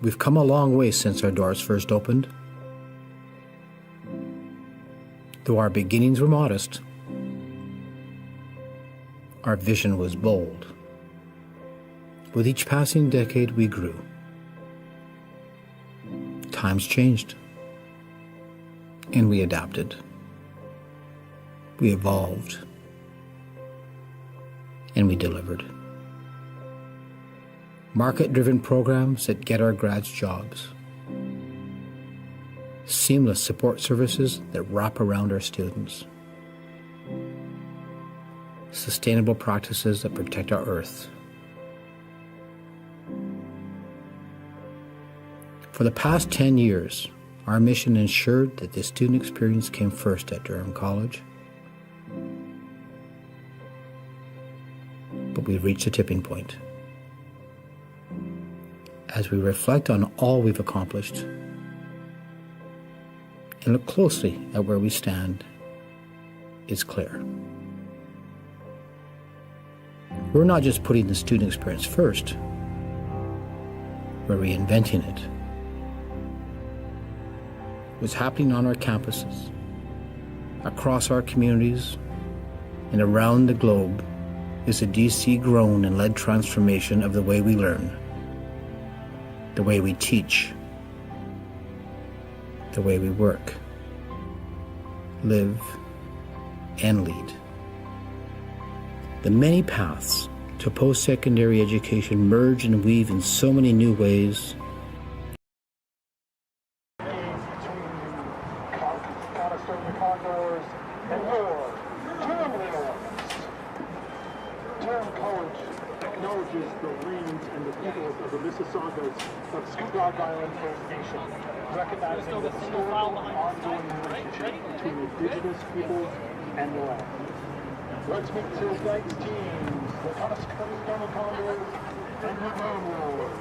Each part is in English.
We've come a long way since our doors first opened. Though our beginnings were modest, our vision was bold. With each passing decade, we grew. Times changed, and we adapted. We evolved, and we delivered. Market-driven programs that get our grads jobs. Seamless support services that wrap around our students. Sustainable practices that protect our earth. For the past 10 years, our mission ensured that the student experience came first at Durham College. But we've reached a tipping point. As we reflect on all we've accomplished and look closely at where we stand, it's clear. We're not just putting the student experience first, we're reinventing it. What's happening on our campuses, across our communities, and around the globe is a DC-grown and led transformation of the way we learn, the way we teach, the way we work, live, and lead. The many paths to post-secondary education merge and weave in so many new ways. Conestoga Condors and your Durham Leaders. Durham College acknowledges the lands and the peoples of the Mississaugas of Scoop Island First Nation, recognizing the historical ongoing relationship between Indigenous peoples and the land. Let's meet tonight's teams, the Conestoga Condors and the Durham Leaders.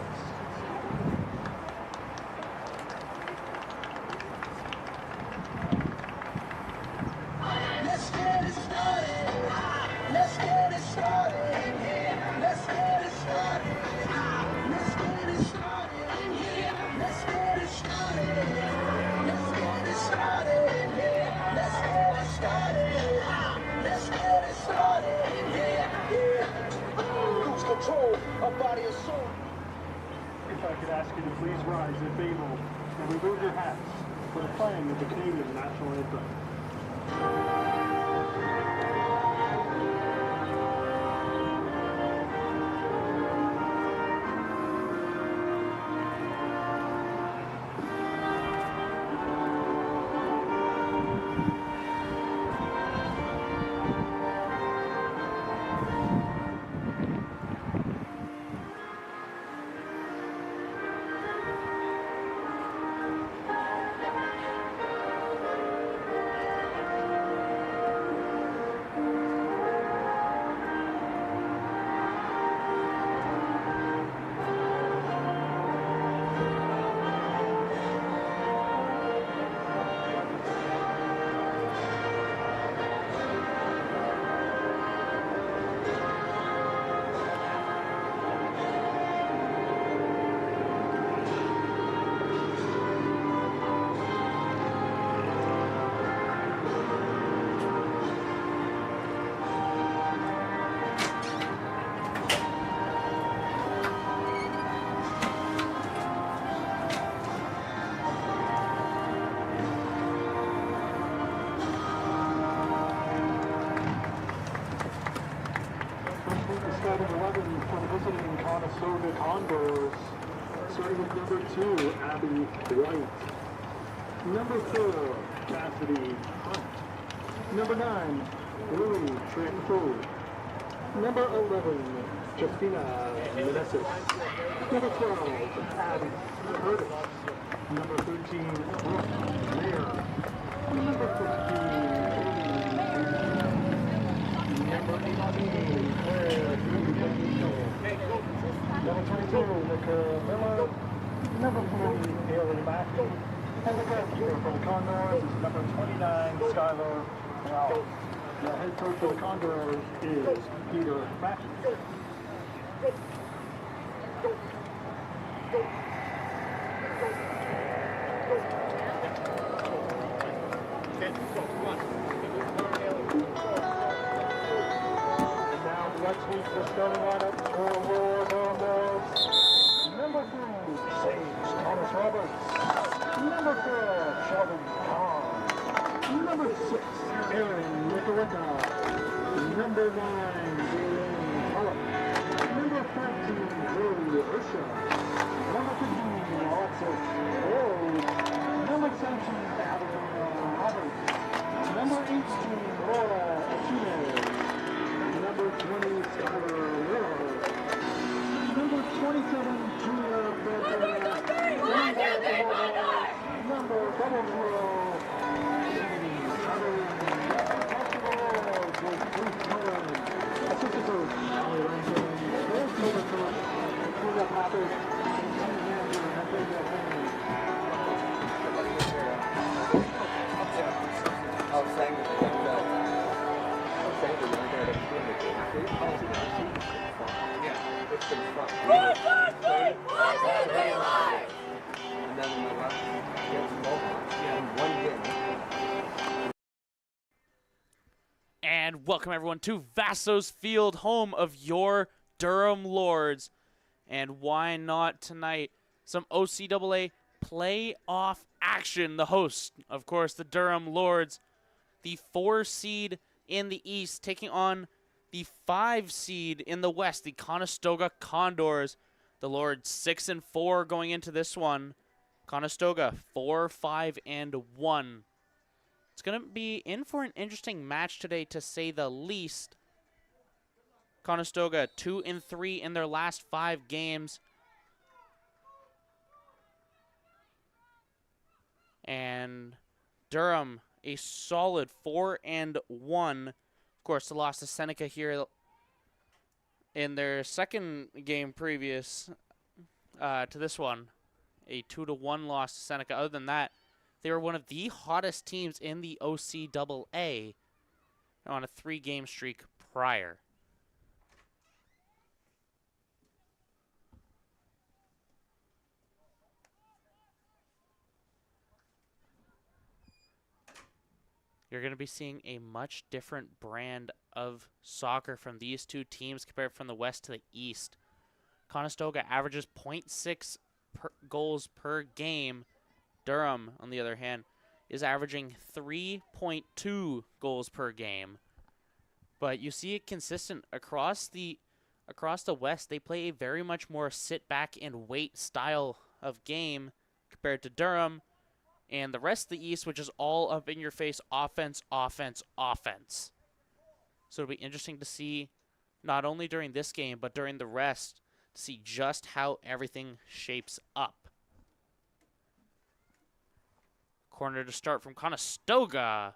Let's get it started. Let's get it started. Let's get it started. Let's get it started. Let's get it started. Let's get it started. Let's get it started. Let's get it started. Lose control of body and soul. If I could ask you to please rise if able and remove your hats for the playing of the Canadian National Anthem. Starting 11 for the visiting Conestoga Condors. Starting with number 2, Abby White. Number 4, Cassidy Hunt. Number 9, Lily Tranquil. Number 11, Justina Meneses. Number 12, Abby Curtis. Number 13, Brooke Mayer. Number 15, Number 18, Claire Number 22, Nicole Miller. Number 40, Haley Mackey. And the goalkeeper for the Condors is number 29, Skylar Ralph. The head coach for the Condors is Peter Mackey. starting lineup for Lord Ambrose. Number 3, Sage Thomas Roberts. Number 4, Sheldon Kahn. Number 6, Aaron Nicoletta. Number 9, Dylan Tulloch. Number 13, Joey Ursha. Number 15, Alexis Rose. Number 17, Abigail Roberts. Number 18, Laura Achille. Number 20, Skylar Miller. Number 27, Julia Bethel. Number 00, Assistant coach, Ali Rankin. Coach, Julia Pappas. Team manager, Nathaniel Henry. And welcome everyone to Vassos Field, home of your Durham Lords. And why not tonight? Some OCAA playoff action. The host, of course, the Durham Lords, the 4 seed in the East, taking on the 5 seed in the West, the Conestoga Condors. The Lords 6-4 going into this one. Conestoga 4-5-1. It's going to be in for an interesting match today, to say the least. Conestoga 2-3 in their last 5 games. And Durham a solid 4-1. Of course, the loss to Seneca here in their second game previous to this one. A 2-1 loss to Seneca. Other than that, they were one of the hottest teams in the OCAA on a 3-game streak prior. You're going to be seeing a much different brand of soccer from these two teams compared from the West to the East. Conestoga averages 0.6 goals per game. Durham, on the other hand, is averaging 3.2 goals per game. But you see it consistent across the West. They play a very much more sit back and wait style of game compared to Durham and the rest of the East, which is all up in your face offense, offense, offense. So it'll be interesting to see, not only during this game, but during the rest, to see just how everything shapes up. Corner to start from Conestoga.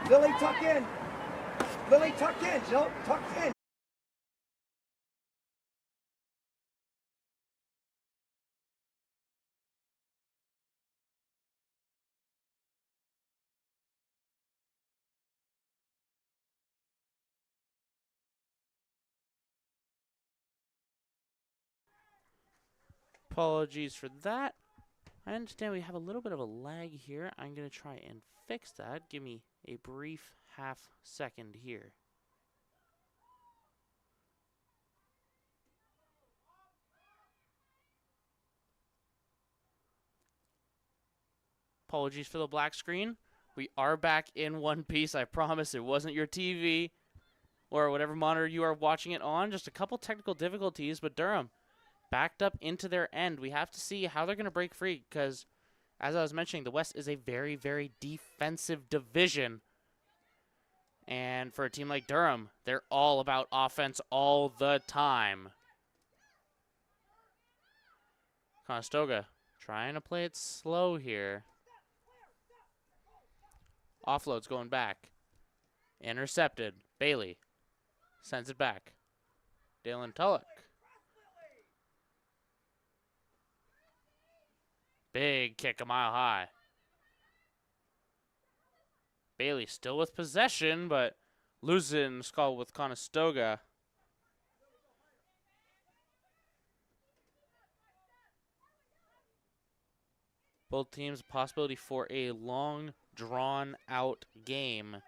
Lily, tuck in. Lily, tuck in. Jill, tuck in. Apologies for that. I understand we have a little bit of a lag here. I'm going to try and fix that. Give me a brief half second here. Apologies for the black screen. We are back in one piece. I promise it wasn't your TV or whatever monitor you are watching it on. Just a couple technical difficulties, but Durham backed up into their end. We have to see how they're going to break free because, as I was mentioning, the West is a very, very defensive division. And for a team like Durham, they're all about offense all the time. Conestoga trying to play it slow here. Offload's going back. Intercepted. Bailey sends it back. Dalen Tulloch. Big kick a mile high. Bailey still with possession, but loses it in the skull with Conestoga. Both teams a possibility for a long, drawn-out game.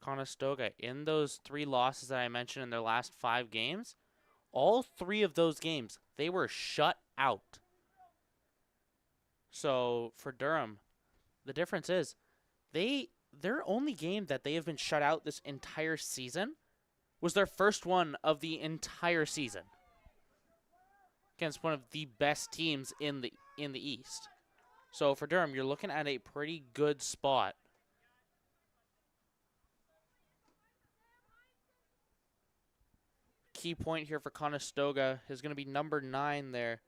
Conestoga, in those 3 losses that I mentioned in their last 5 games, all 3 of those games, they were shut out. So for Durham, the difference is their only game that they have been shut out this entire season was their first one of the entire season against one of the best teams in the East. So for Durham, you're looking at a pretty good spot. Key point here for Conestoga is going to be number 9 there.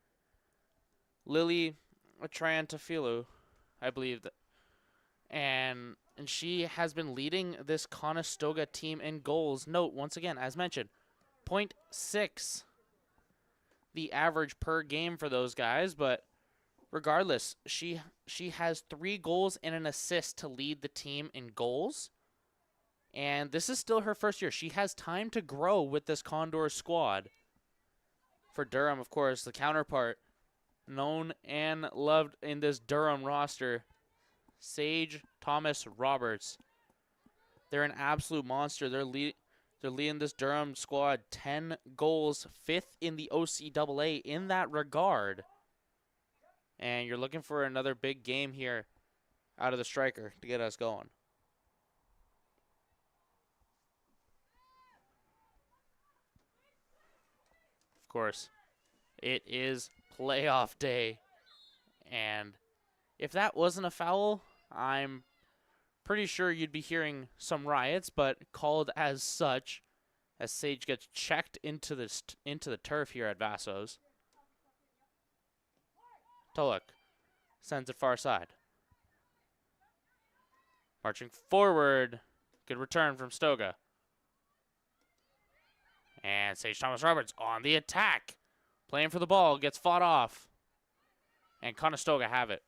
Lily Triantafilu, I believe. And she has been leading this Conestoga team in goals. Note, once again, as mentioned, 0.6 the average per game for those guys. But regardless, she has 3 goals and an assist to lead the team in goals. And this is still her first year. She has time to grow with this Condors squad. For Durham, of course, the counterpart, known and loved in this Durham roster, Sage Thomas Roberts. They're an absolute monster. They're leading this Durham squad 10 goals, 5th in the OCAA in that regard. And you're looking for another big game here out of the striker to get us going. Of course, it is playoff day, and if that wasn't a foul, I'm pretty sure you'd be hearing some riots, but called as such, as Sage gets checked into the turf here at Vassos. Tulloch sends it far side. Marching forward, good return from Stoga. And Sage Thomas Roberts on the attack. Playing for the ball, gets fought off. And Conestoga have it.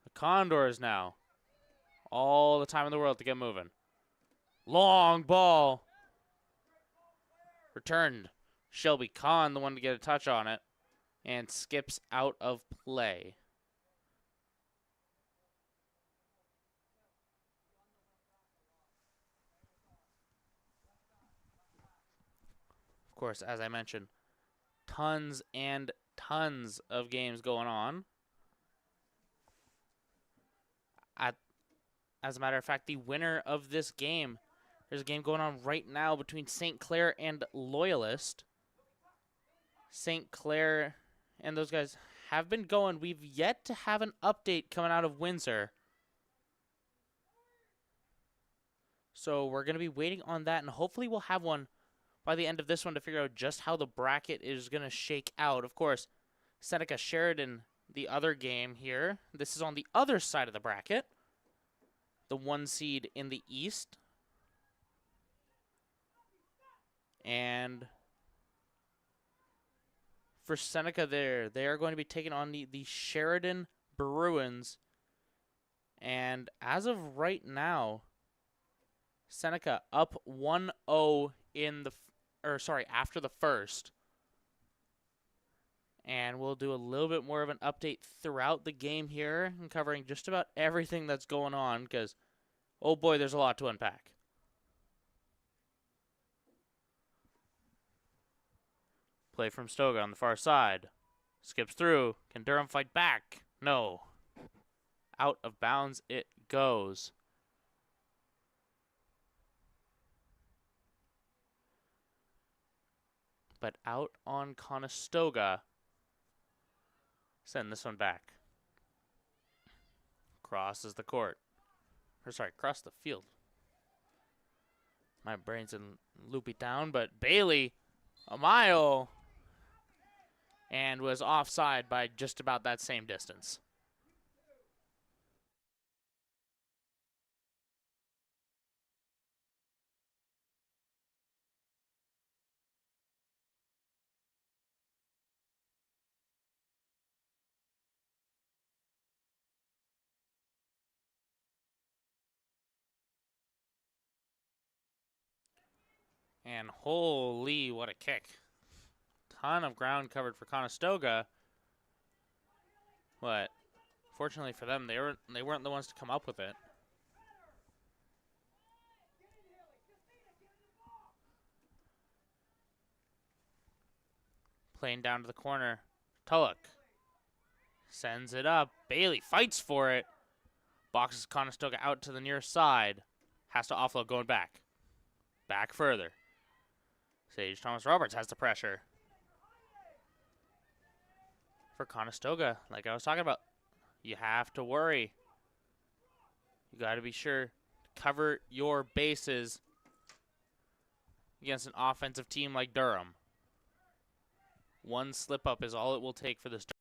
The Condors now. All the time in the world to get moving. Long ball. Returned. Shelby Kahn, the one to get a touch on it. And skips out of play. Of course, as I mentioned, tons and tons of games going on. As a matter of fact, the winner of this game, there's a game going on right now between St. Clair and Loyalist. St. Clair and those guys have been going. We've yet to have an update coming out of Windsor. So we're going to be waiting on that, and hopefully we'll have one by the end of this one to figure out just how the bracket is going to shake out. Of course, Seneca Sheridan, the other game here. This is on the other side of the bracket. The 1 seed in the East. And for Seneca there, they are going to be taking on the Sheridan Bruins. And as of right now, Seneca up 1-0 in the after the first. And we'll do a little bit more of an update throughout the game here and covering just about everything that's going on because, oh boy, there's a lot to unpack. Play from Stoga on the far side. Skips through. Can Durham fight back? No. Out of bounds it goes. But out on Conestoga. Send this one back. Crosses the court. Across the field. My brain's in loopy town, but Bailey, a mile, and was offside by just about that same distance. And holy, what a kick. Ton of ground covered for Conestoga. But fortunately for them, they weren't the ones to come up with it. Playing down to the corner. Tulloch sends it up. Bailey fights for it. Boxes Conestoga out to the near side. Has to offload going back. Back further. Sage Thomas Roberts has the pressure. For Conestoga, like I was talking about, you have to worry. You got to be sure to cover your bases against an offensive team like Durham. One slip up is all it will take for this to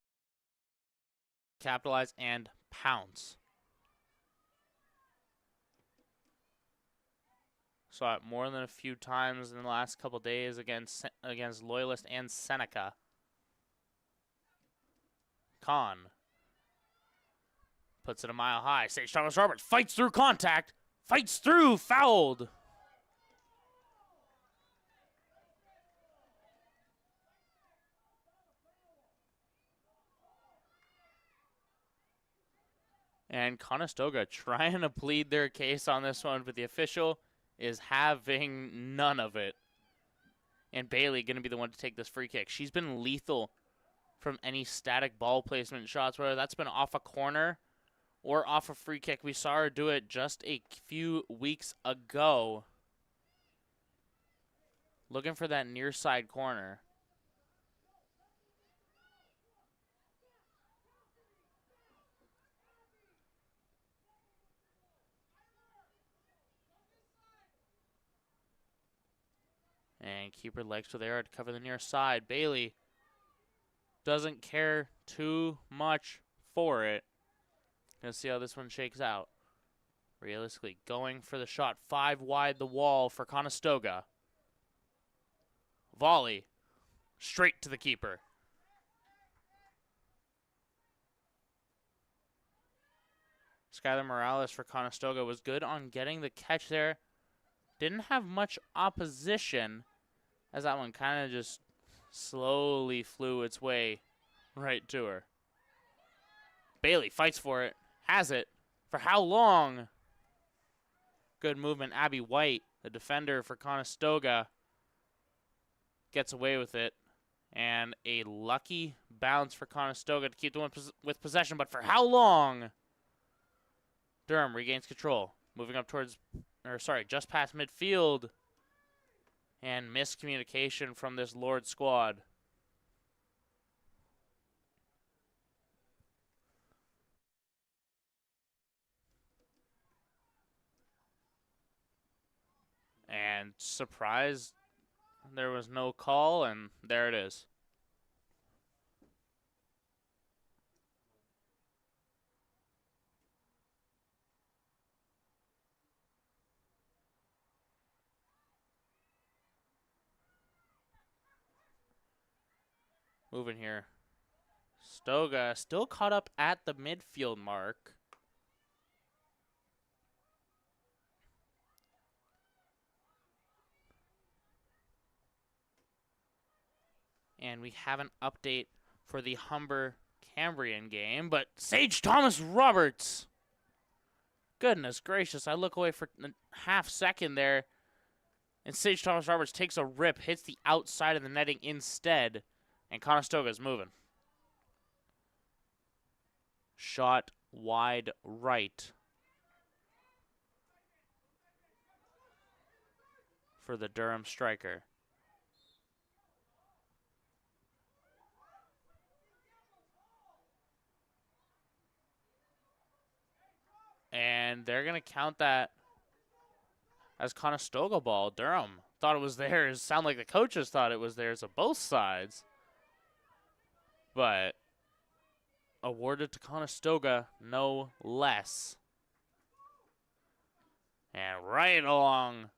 capitalize and pounce. Saw it more than a few times in the last couple days against Loyalist and Seneca. Con puts it a mile high. Sage Thomas Roberts fights through contact. Fights through. Fouled. And Conestoga trying to plead their case on this one, but the official is having none of it. And Bailey going to be the one to take this free kick. She's been lethal from any static ball placement shots, whether that's been off a corner or off a free kick. We saw her do it just a few weeks ago. Looking for that near side corner. And keeper legs to there to cover the near side. Bailey doesn't care too much for it. Gonna see how this one shakes out. Realistically, going for the shot 5 wide the wall for Conestoga. Volley straight to the keeper. Skylar Morales for Conestoga was good on getting the catch there. Didn't have much opposition as that one kind of just slowly flew its way right to her. Bailey fights for it. Has it. For how long? Good movement. Abby White, the defender for Conestoga, gets away with it. And a lucky bounce for Conestoga to keep the one with possession. But for how long? Durham regains control. Moving up towards, just past midfield. And miscommunication from this Lord squad. And surprised there was no call, and there it is. Moving here. Stoga still caught up at the midfield mark. And we have an update for the Humber-Cambrian game, but Sage Thomas Roberts. Goodness gracious, I look away for a half second there, and Sage Thomas Roberts takes a rip, hits the outside of the netting instead, and Conestoga is moving. Shot wide right for the Durham striker. And they're going to count that as Conestoga ball. Durham thought it was theirs. Sound like the coaches thought it was theirs on both sides. But awarded to Conestoga, no less. And right along,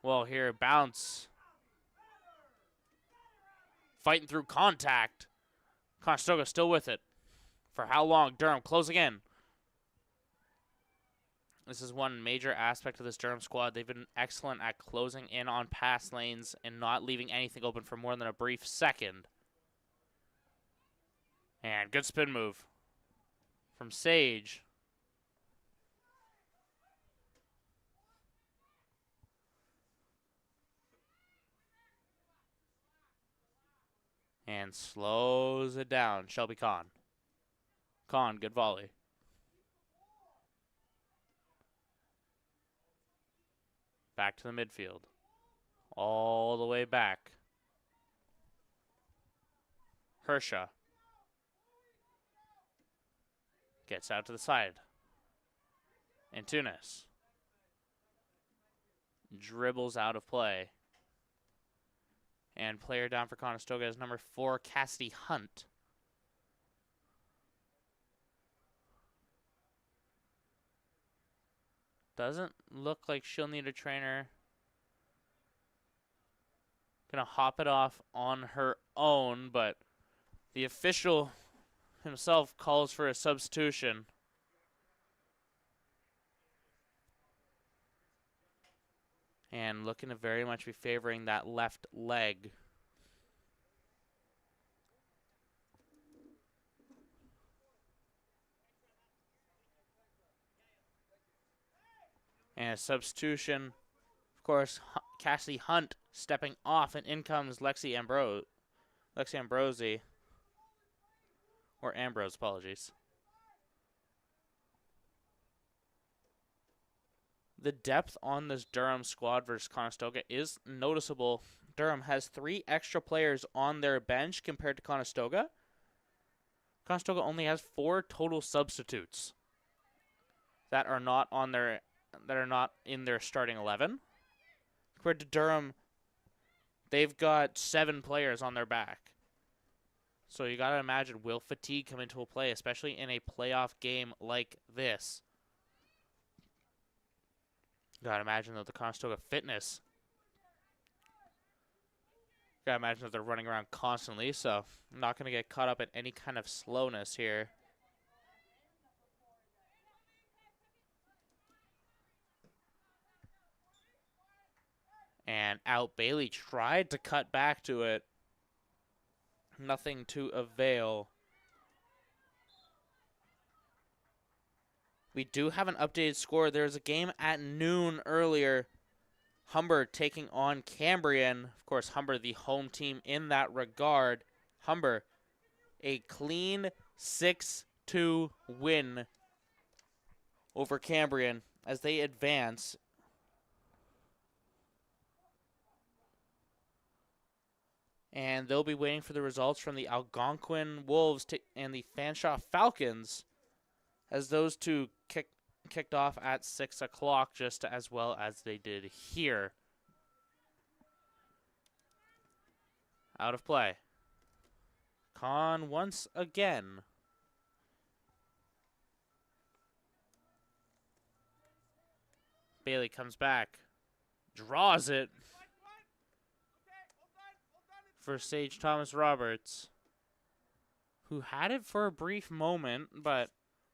well, here, bounce. Fighting through contact. Conestoga still with it. For how long? Durham closing in. This is one major aspect of this Durham squad. They've been excellent at closing in on pass lanes and not leaving anything open for more than a brief second. And good spin move from Sage. And slows it down. Shelby Kahn. Kahn, good volley. Back to the midfield. All the way back. Hersha. Gets out to the side. Antunes. Dribbles out of play. And player down for Conestoga is number 4, Cassidy Hunt. Doesn't look like she'll need a trainer. Gonna hop it off on her own, but the official himself calls for a substitution. And looking to very much be favoring that left leg. And a substitution, of course, Cassidy Hunt stepping off, and in comes Lexi Ambrosi. Or Ambrose, apologies. The depth on this Durham squad versus Conestoga is noticeable. Durham has 3 extra players on their bench compared to Conestoga. Conestoga only has 4 total substitutes that are not in their starting 11. Compared to Durham, they've got 7 players on their back. So you gotta imagine, will fatigue come into a play, especially in a playoff game like this? Gotta imagine that the Conestoga fitness. Gotta imagine that they're running around constantly, so I'm not gonna get caught up in any kind of slowness here. And out Bailey tried to cut back to it. Nothing to avail. We do have an updated score. There's a game at noon earlier. Humber taking on Cambrian. Of course, Humber the home team in that regard. Humber, a clean 6-2 win over Cambrian as they advance. And they'll be waiting for the results from the Algonquin Wolves and the Fanshawe Falcons, as those two kicked off at 6 o'clock, just as well as they did here. Out of play. Kahn once again. Bailey comes back. Draws it for Sage Thomas Roberts, who had it for a brief moment, but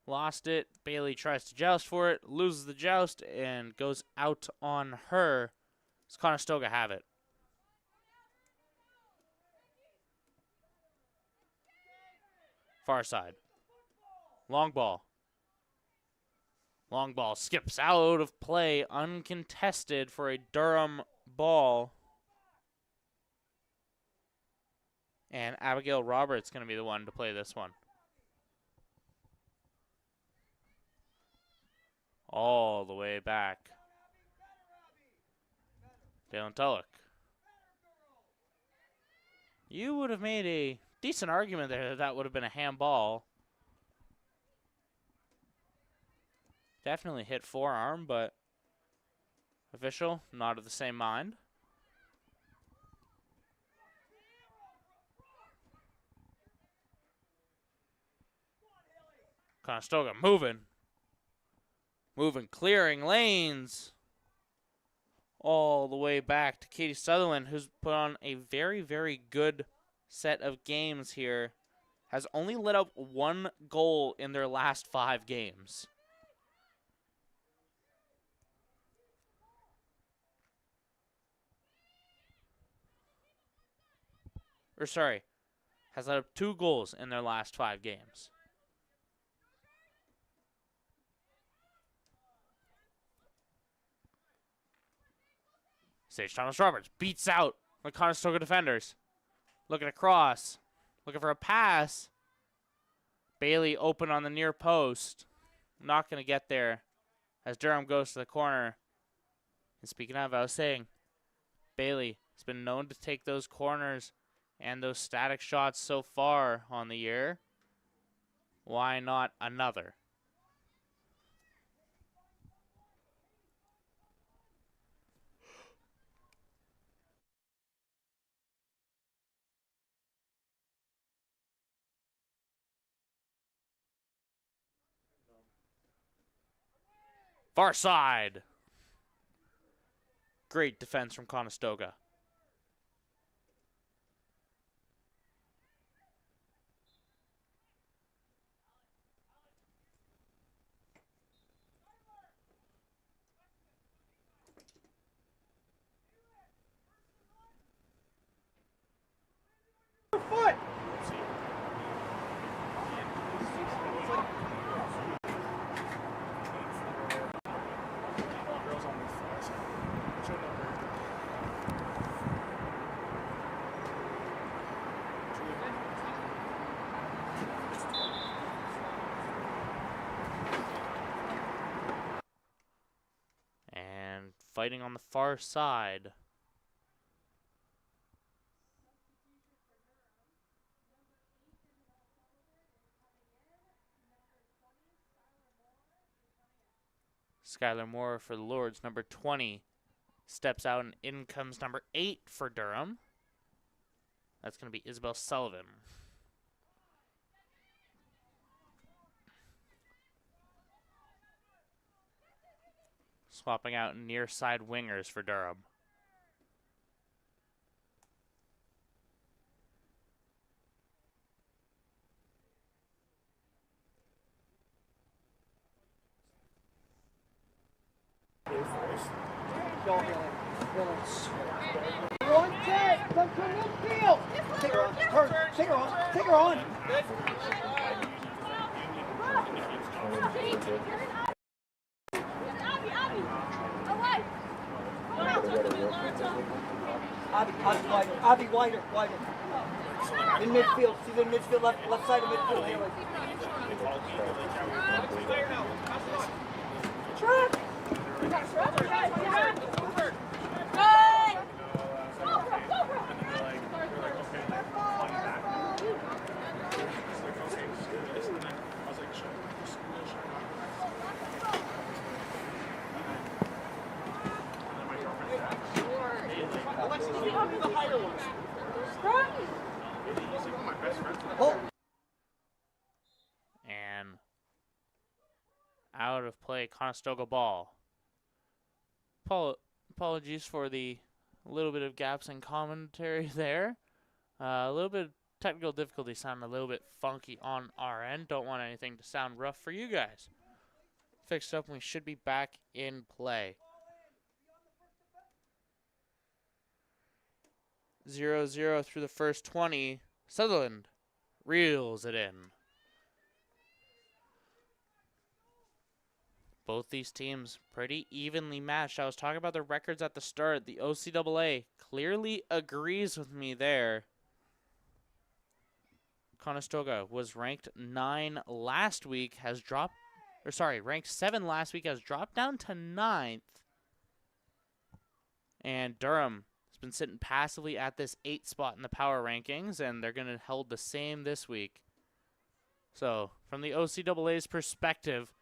lost it. Bailey tries to joust for it, loses the joust, and goes out on her. Does Conestoga have it? Far side. Long ball. Long ball skips out of play, uncontested for a Durham ball. And Abigail Roberts going to be the one to play this one. All the way back. Dalen Tulloch. You would have made a decent argument there that would have been a handball. Definitely hit forearm, but official not of the same mind. Conestoga moving. Moving, clearing lanes. All the way back to Katie Sutherland, who's put on a very, very good set of games here. Has only let up 1 goal in their last 5 games. has let up 2 goals in their last 5 games. Sage Thomas-Roberts beats out the Conestoga defenders. Looking across. Looking for a pass. Bailey open on the near post. Not going to get there as Durham goes to the corner. And speaking of, I was saying, Bailey has been known to take those corners and those static shots so far on the year. Why not another? Far side. Great defense from Conestoga. Foot! And fighting on the far side. Skylar Moore for the Lords, number 20, steps out, and in comes number 8 for Durham. That's going to be Isabel Sullivan. Swapping out near side wingers for Durham. One check! Come to midfield! Take her on. Take her on. Take her on. Abby, wider. In midfield. She's in midfield, left side of midfield. Haley. Track! And out of play, Conestoga ball. Apologies for the little bit of gaps in commentary there. A little bit of technical difficulty, sounding a little bit funky on our end. Don't want anything to sound rough for you guys. Fixed up and we should be back in play. 0-0 through the first 20. Sutherland reels it in. Both these teams pretty evenly matched. I was talking about the records at the start. The OCAA clearly agrees with me there. Conestoga was ranked 9 last week, ranked 7 last week, has dropped down to 9th. And Durham has been sitting passively at this 8th spot in the power rankings, and they're going to hold the same this week. So, from the OCAA's perspective,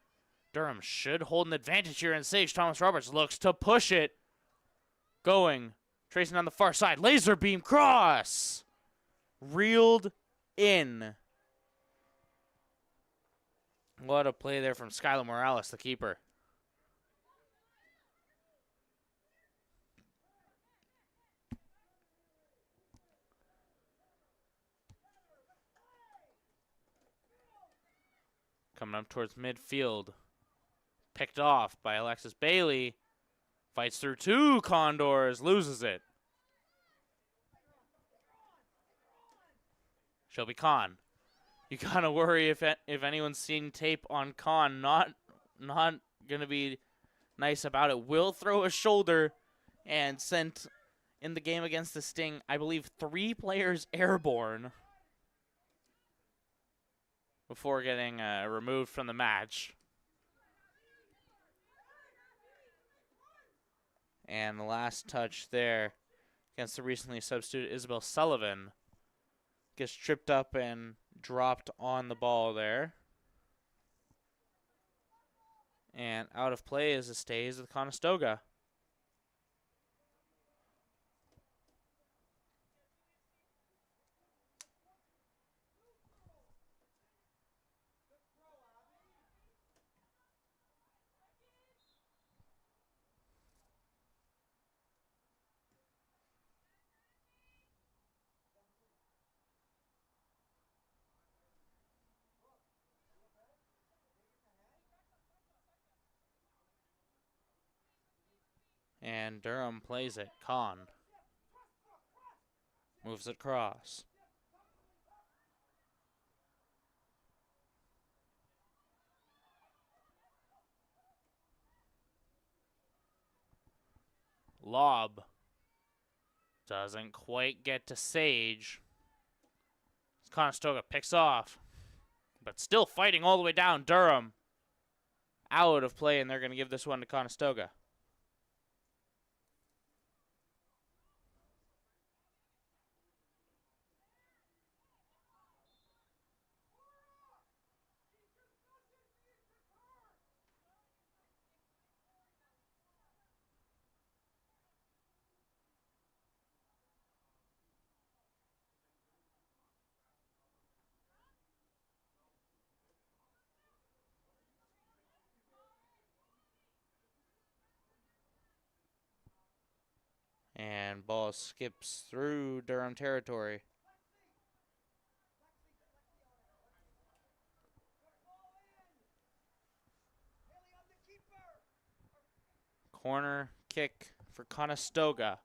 Durham should hold an advantage here, and Sage Thomas-Roberts looks to push it. Tracing on the far side, laser beam cross! Reeled in. What a play there from Skylar Morales, the keeper. Coming up towards midfield. Picked off by Alexis Bailey. Fights through 2 Condors, loses it. Shelby Kahn. You gotta worry if anyone's seen tape on Kahn. Not gonna be nice about it. Will throw a shoulder and sent in the game against the Sting, I believe 3 players airborne before getting removed from the match. And the last touch there against the recently substituted Isabel Sullivan gets tripped up and dropped on the ball there. And out of play as it stays with Conestoga. And Durham plays it. Kahn moves it across. Lob doesn't quite get to Sage. Conestoga picks off, but still fighting all the way down. Durham out of play, and they're going to give this one to Conestoga. And ball skips through Durham territory. Corner kick for Conestoga.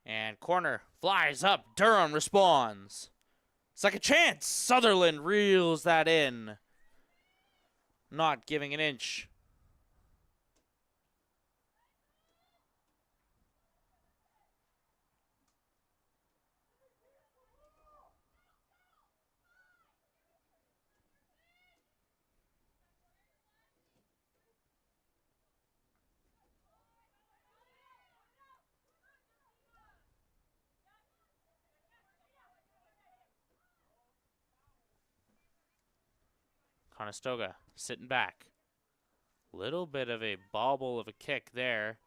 And corner flies up. Durham responds. Second chance. Sutherland reels that in. Not giving an inch. Conestoga sitting back. Little bit of a bobble of a kick there.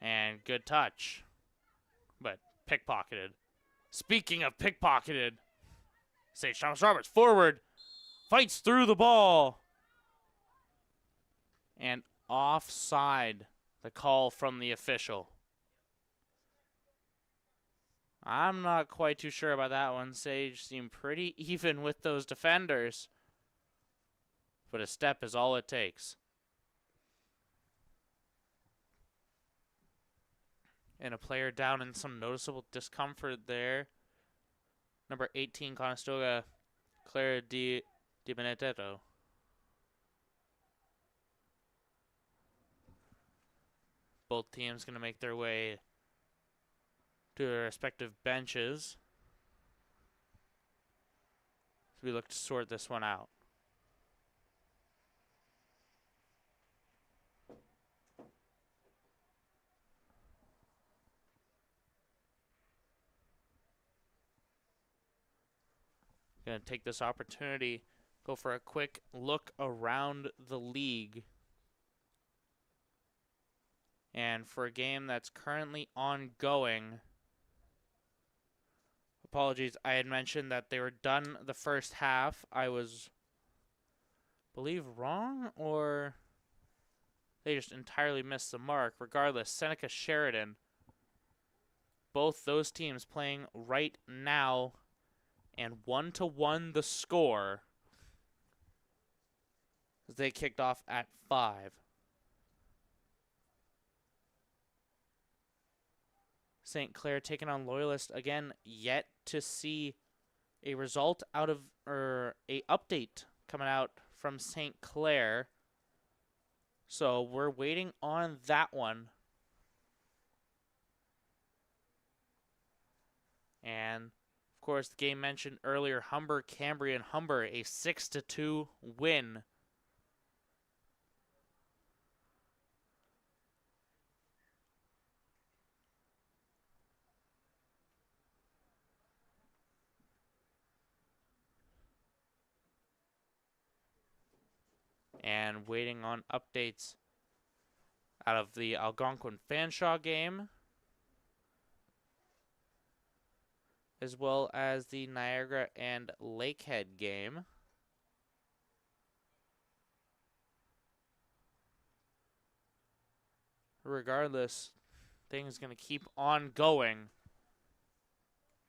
And good touch. But pickpocketed. Speaking of pickpocketed, Sage Thomas Roberts forward. Fights through the ball. And offside, the call from the official. I'm not quite too sure about that one. Sage seemed pretty even with those defenders. But a step is all it takes. And a player down in some noticeable discomfort there. Number 18, Conestoga, Clara Di Benedetto. Both teams going to make their way to their respective benches. So we look to sort this one out. Going to take this opportunity, go for a quick look around the league. And for a game that's currently ongoing, apologies, I had mentioned that they were done the first half. I was, believe, wrong, or they just entirely missed the mark. Regardless, Seneca Sheridan, both those teams playing right now. And 1-1 the score as they kicked off at 5. St. Clair taking on Loyalist again, yet to see a result out of, or a update coming out from St. Clair. So we're waiting on that one. And of course, the game mentioned earlier, Humber, Cambrian, Humber, a 6-2 win. And waiting on updates out of the Algonquin Fanshawe game, as well as the Niagara and Lakehead game. Regardless, things going to keep on going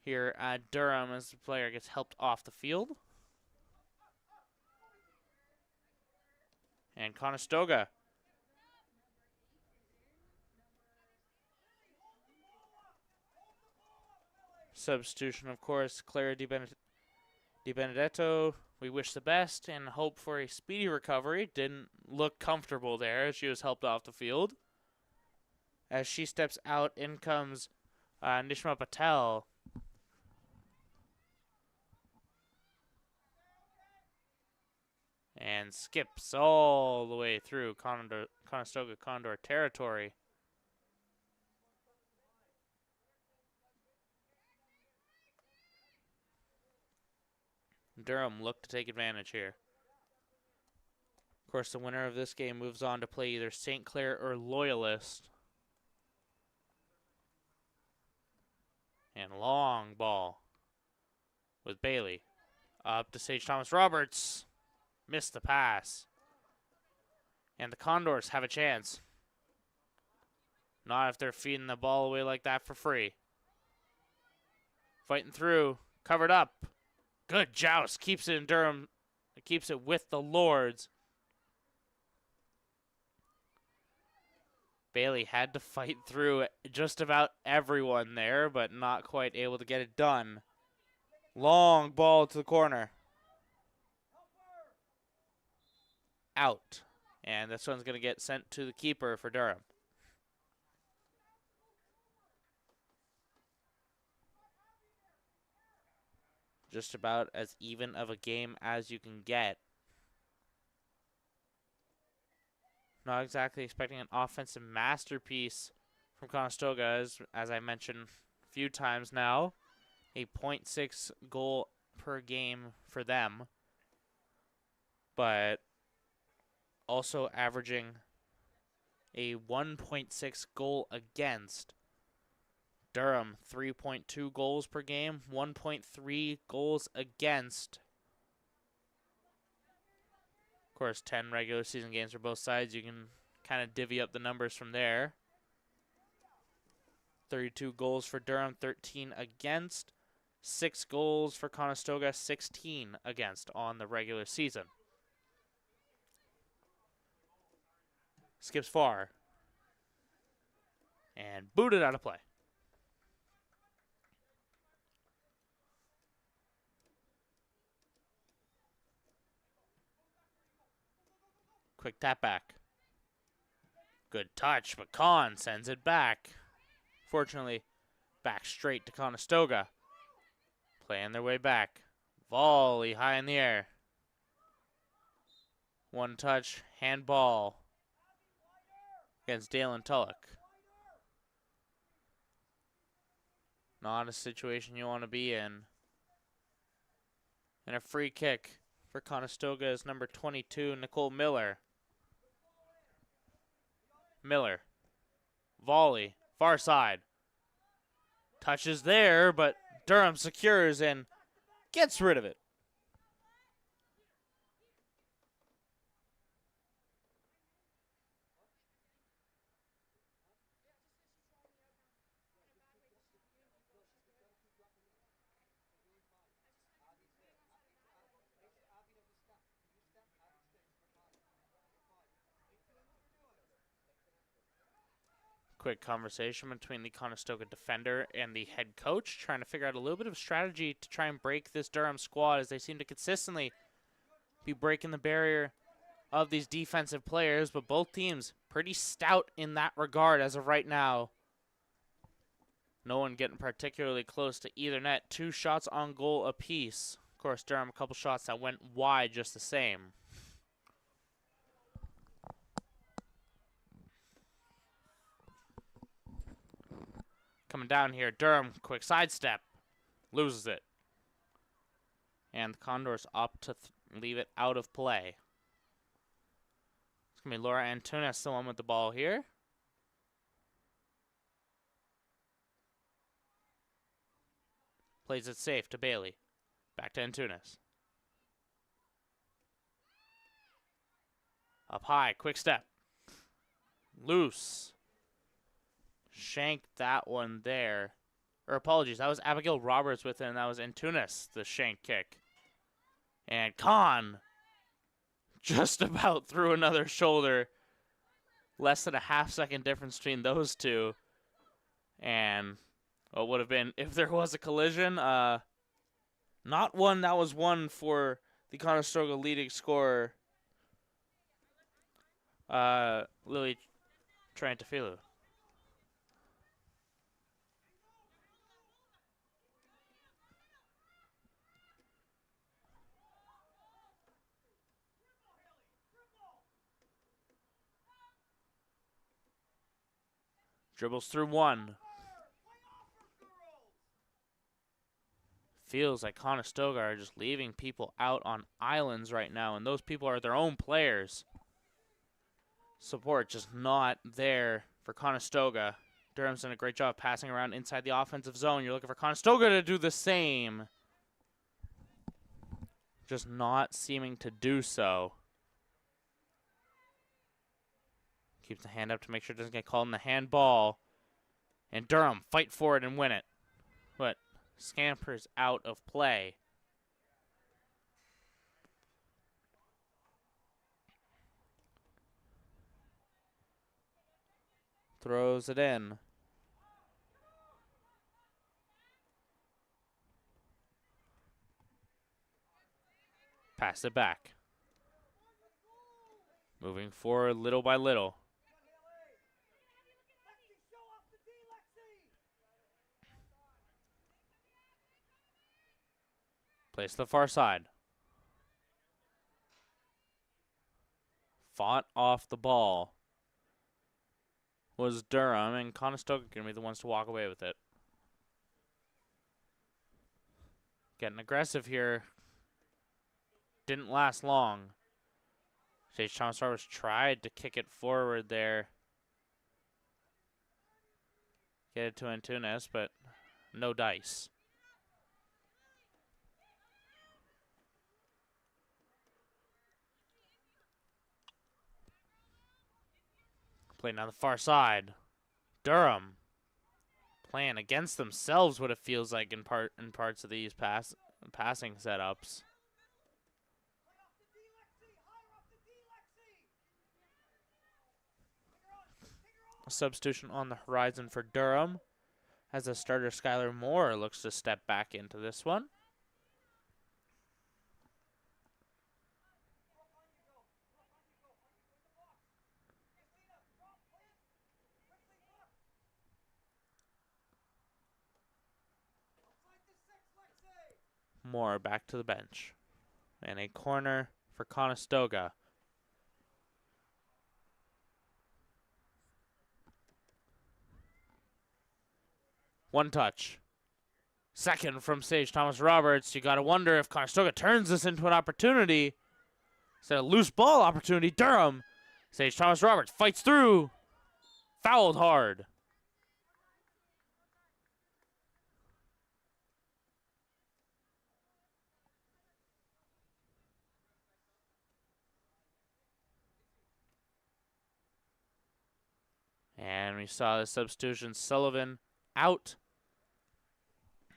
here at Durham as the player gets helped off the field. And Conestoga substitution, of course, Clara Di Benedetto. We wish the best and hope for a speedy recovery. Didn't look comfortable there as she was helped off the field. As she steps out, in comes Nishma Patel. And skips all the way through Conestoga Condor territory. Durham looked to take advantage here. Of course, the winner of this game moves on to play either St. Clair or Loyalist. And long ball with Bailey. Up to Sage Thomas Roberts. Missed the pass. And the Condors have a chance. Not if they're feeding the ball away like that for free. Fighting through. Covered up. Good joust. Keeps it in Durham. Keeps it with the Lords. Bailey had to fight through just about everyone there, but not quite able to get it done. Long ball to the corner. Out. And this one's going to get sent to the keeper for Durham. Just about as even of a game as you can get. Not exactly expecting an offensive masterpiece from Conestoga, as I mentioned a few times now. A 0.6 goal per game for them. But also averaging a 1.6 goal against. Durham, 3.2 goals per game, 1.3 goals against. Of course, 10 regular season games for both sides. You can kind of divvy up the numbers from there. 32 goals for Durham, 13 against. 6 goals for Conestoga, 16 against on the regular season. Skips far. And booted out of play. Quick tap back. Good touch, but Con sends it back. Fortunately, back straight to Conestoga. Playing their way back. Volley high in the air. One touch, handball against Dalen Tulloch. Not a situation you want to be in. And a free kick for Conestoga is number 22, Nicole Miller. Miller. Volley. Far side. Touches there, but Durham secures and gets rid of it. quick conversation between the Conestoga defender and the head coach, trying to figure out a little bit of strategy to try and break this Durham squad, as they seem to consistently be breaking the barrier of these defensive players, but both teams pretty stout in that regard as of right now. No one getting particularly close to either net. 2 shots on goal apiece. Of course, Durham, a couple shots that went wide just the same. Coming down here, Durham, quick sidestep. Loses it. And the Condors opt to leave it out of play. It's going to be Laura Antunes, the one with the ball here. Plays it safe to Bailey. Back to Antunes. Up high, quick step. Loose. Shanked that one there. Or apologies, that was Abigail Roberts with it, and that was Antunes, the shank kick. And Khan just about threw another shoulder. Less than a half-second difference between those two. And what would have been, if there was a collision, not one that was won for the Conestoga leading scorer, Lily Trantafilu. Dribbles through one. Feels like Conestoga are just leaving people out on islands right now, and those people are their own players. Support just not there for Conestoga. Durham's done a great job passing around inside the offensive zone. You're looking for Conestoga to do the same. Just not seeming to do so. Keeps the hand up to make sure it doesn't get called in the handball. And Durham fight for it and win it. But scampers out of play. Throws it in. Pass it back. Moving forward little by little. Plays to the far side. Fought off the ball was Durham, and Conestoga going to be the ones to walk away with it. Getting aggressive here. Didn't last long. Sage Thomas Roberts tried to kick it forward there. Get it to Antunes, but no dice. Playing on the far side. Durham playing against themselves, what it feels like in parts of these passing setups. A substitution on the horizon for Durham, as the starter Skylar Moore looks to step back into this one. Moore back to the bench. And a corner for Conestoga. One touch. Second from Sage Thomas Roberts. You got to wonder if Conestoga turns this into an opportunity. Instead of a loose ball opportunity, Durham. Sage Thomas Roberts fights through. Fouled hard. And we saw the substitution. Sullivan out.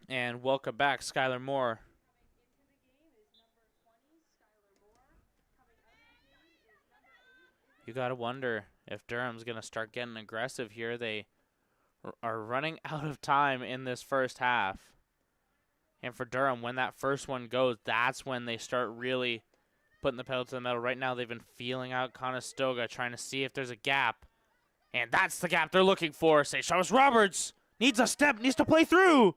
And welcome back, Skylar Moore. You got to wonder if Durham's going to start getting aggressive here. They are running out of time in this first half. And for Durham, when that first one goes, that's when they start really putting the pedal to the metal. Right now, they've been feeling out Conestoga, trying to see if there's a gap. And that's the gap they're looking for. St. Thomas Roberts needs a step, needs to play through.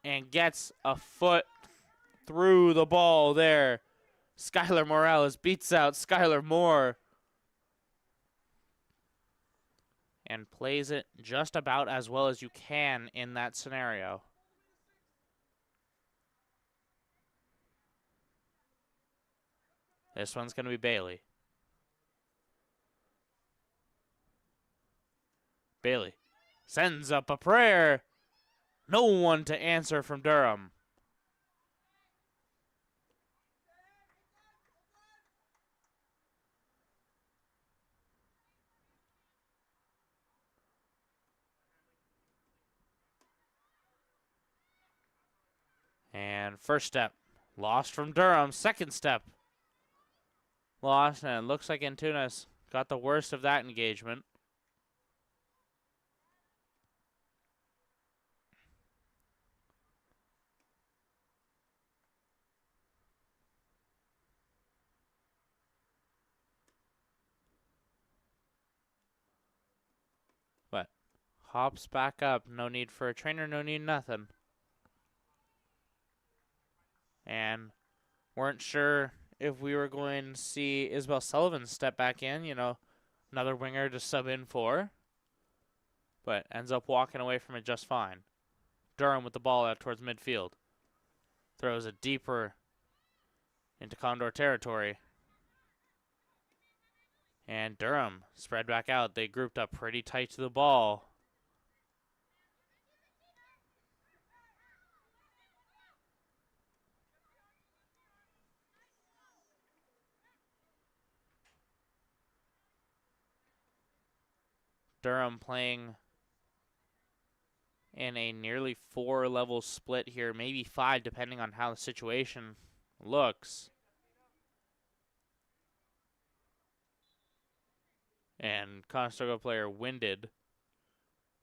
And gets a foot through the ball there. Skylar Morales beats out Skylar Moore. And plays it just about as well as you can in that scenario. This one's going to be Bailey. Bailey sends up a prayer. No one to answer from Durham. And first step, lost from Durham. Second step, lost. And it looks like Antunes got the worst of that engagement. But hops back up. No need for a trainer, no need nothing. And weren't sure if we were going to see Isabel Sullivan step back in, you know, another winger to sub in for. But ends up walking away from it just fine. Durham with the ball out towards midfield. Throws it deeper into Condor territory. And Durham spread back out. They grouped up pretty tight to the ball. Durham playing in a nearly 4-level split here, maybe 5 depending on how the situation looks. And Conestoga player winded,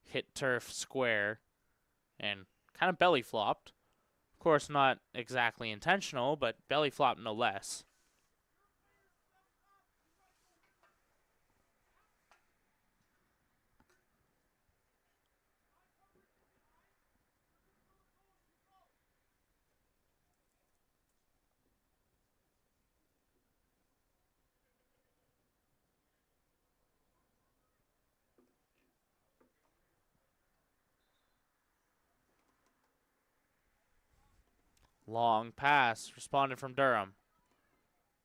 hit turf square, and kind of belly flopped. Of course, not exactly intentional, but belly flopped no less. Long pass responded from Durham.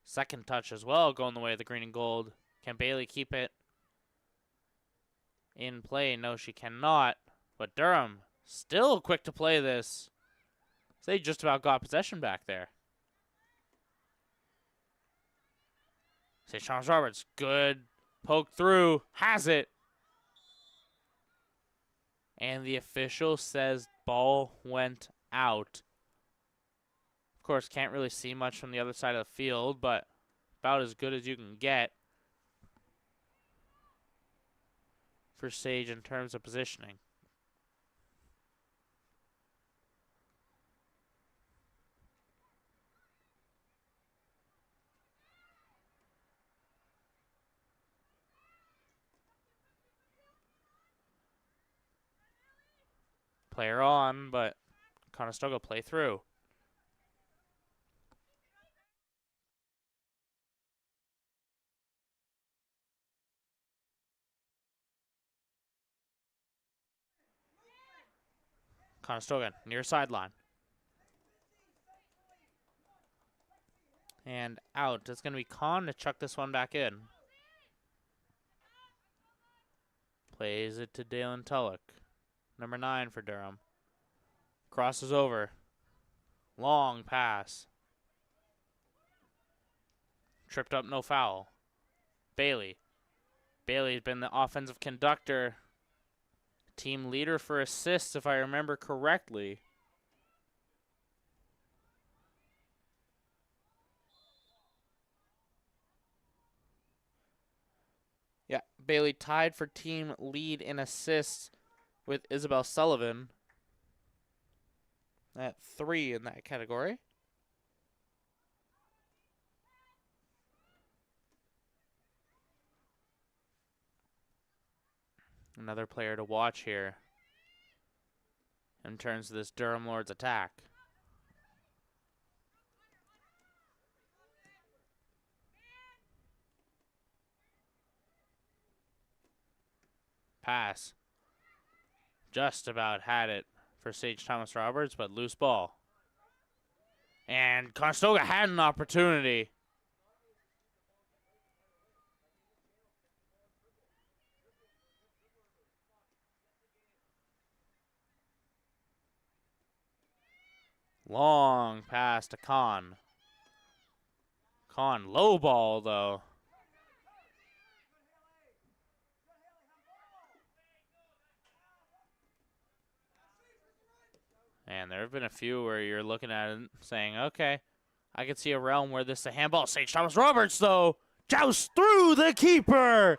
Second touch as well, going the way of the green and gold. Can Bailey keep it in play? No, she cannot. But Durham still quick to play this. They just about got possession back there. St. Thomas Roberts, good poke through, has it. And the official says ball went out. Of course, can't really see much from the other side of the field, but about as good as you can get for Sage in terms of positioning. Player on, but Conestoga play through. Conestoga near sideline. And out. It's going to be Con to chuck this one back in. Plays it to Dalen Tulloch. Number 9 for Durham. Crosses over. Long pass. Tripped up, no foul. Bailey. Bailey's been the offensive conductor. Team leader for assists, if I remember correctly. Yeah, Bailey tied for team lead in assists with Isabel Sullivan at 3 in that category. Another player to watch here in terms of this Durham Lords attack. Pass. Just about had it for Sage Thomas Roberts, but loose ball. And Conestoga had an opportunity. Long pass to Con. Con low ball, though. And there have been a few where you're looking at it saying, okay, I can see a realm where this is a handball. Sage Thomas Roberts, though, joust through the keeper.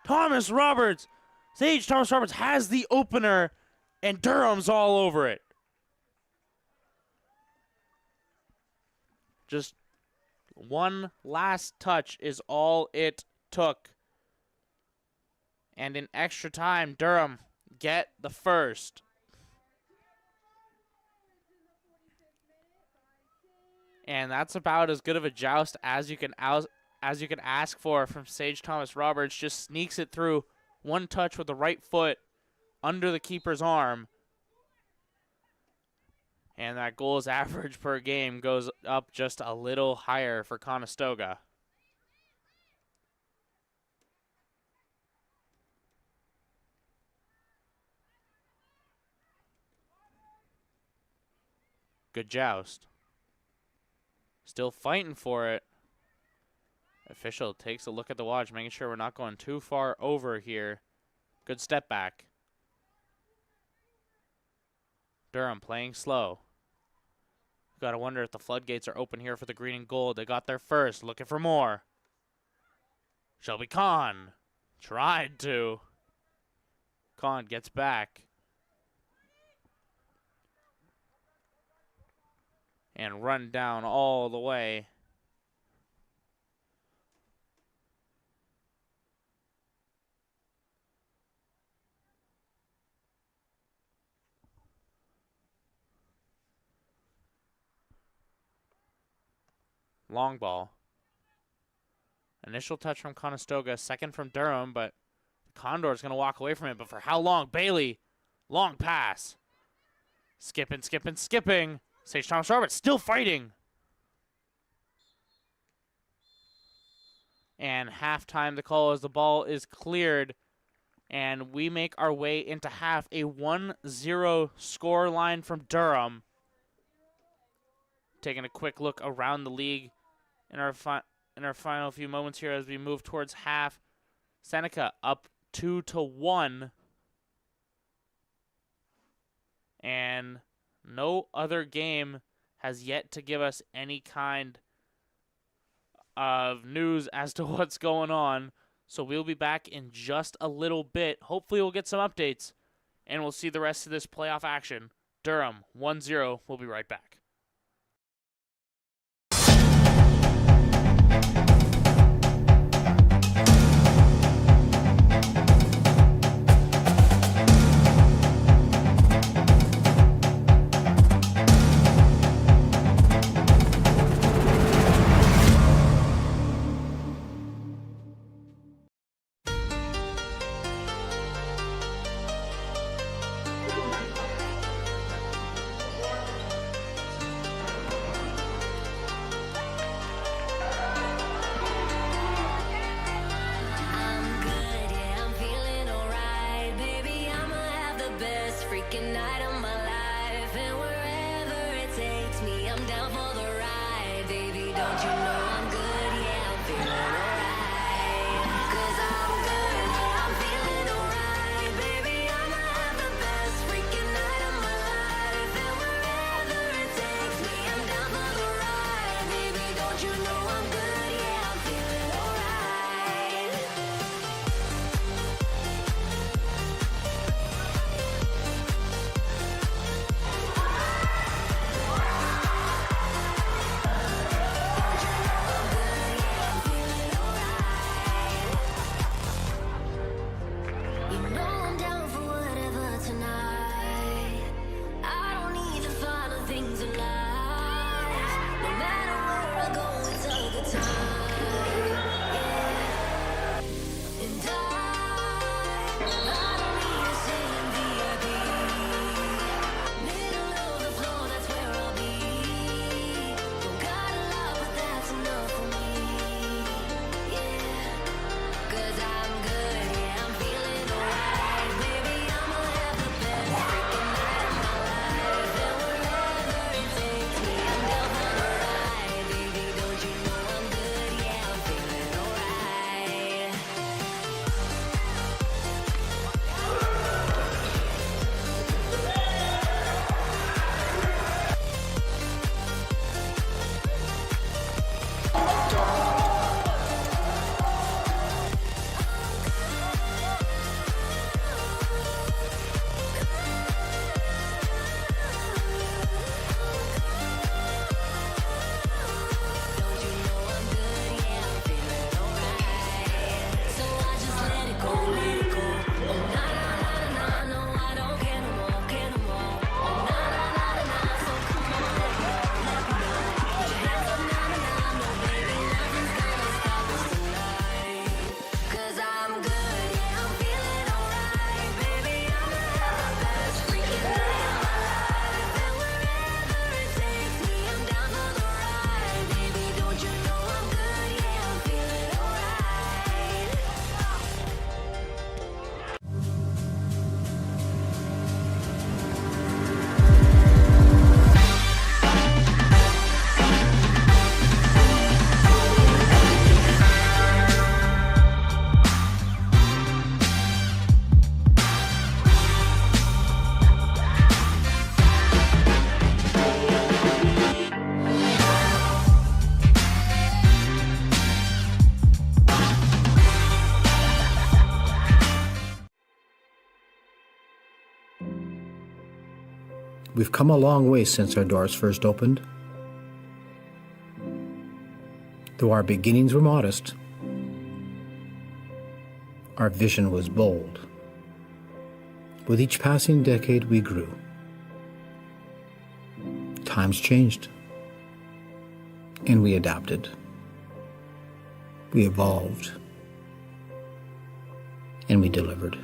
Thomas Roberts. Sage Thomas Roberts has the opener, and Durham's all over it. Just one last touch is all it took. And in extra time, Durham get the first. And that's about as good of a joust as you can ask for from Sage Thomas Roberts. Just sneaks it through, one touch with the right foot under the keeper's arm. And that goals average per game goes up just a little higher for Conestoga. Good joust. Still fighting for it. Official takes a look at the watch, making sure we're not going too far over here. Good step back. Durham playing slow. Got to wonder if the floodgates are open here for the green and gold. They got there first, looking for more. Shelby Kahn tried to. Kahn gets back. And run down all the way. Long ball. Initial touch from Conestoga, second from Durham, but Condor's going to walk away from it. But for how long? Bailey, long pass. Skipping, skipping, skipping. Sage Thomas Roberts still fighting. And halftime the call as the ball is cleared. And we make our way into half. A 1-0 score line from Durham. Taking a quick look around the league in our final few moments here as we move towards half. Seneca up 2-1. And no other game has yet to give us any kind of news as to what's going on. So we'll be back in just a little bit. Hopefully we'll get some updates, and we'll see the rest of this playoff action. Durham 1-0. We'll be right back. We've come a long way since our doors first opened. Though our beginnings were modest, our vision was bold. With each passing decade, we grew. Times changed, and we adapted. We evolved, and we delivered.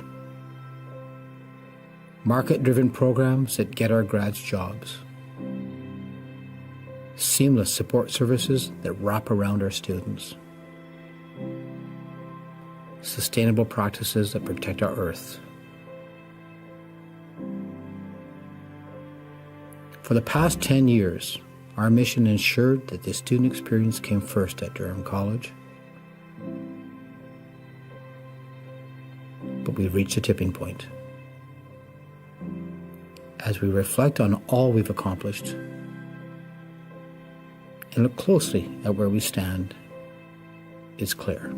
Market-driven programs that get our grads jobs. Seamless support services that wrap around our students. Sustainable practices that protect our earth. For the past 10 years, our mission ensured that the student experience came first at Durham College. But we've reached a tipping point. As we reflect on all we've accomplished and look closely at where we stand, it's clear.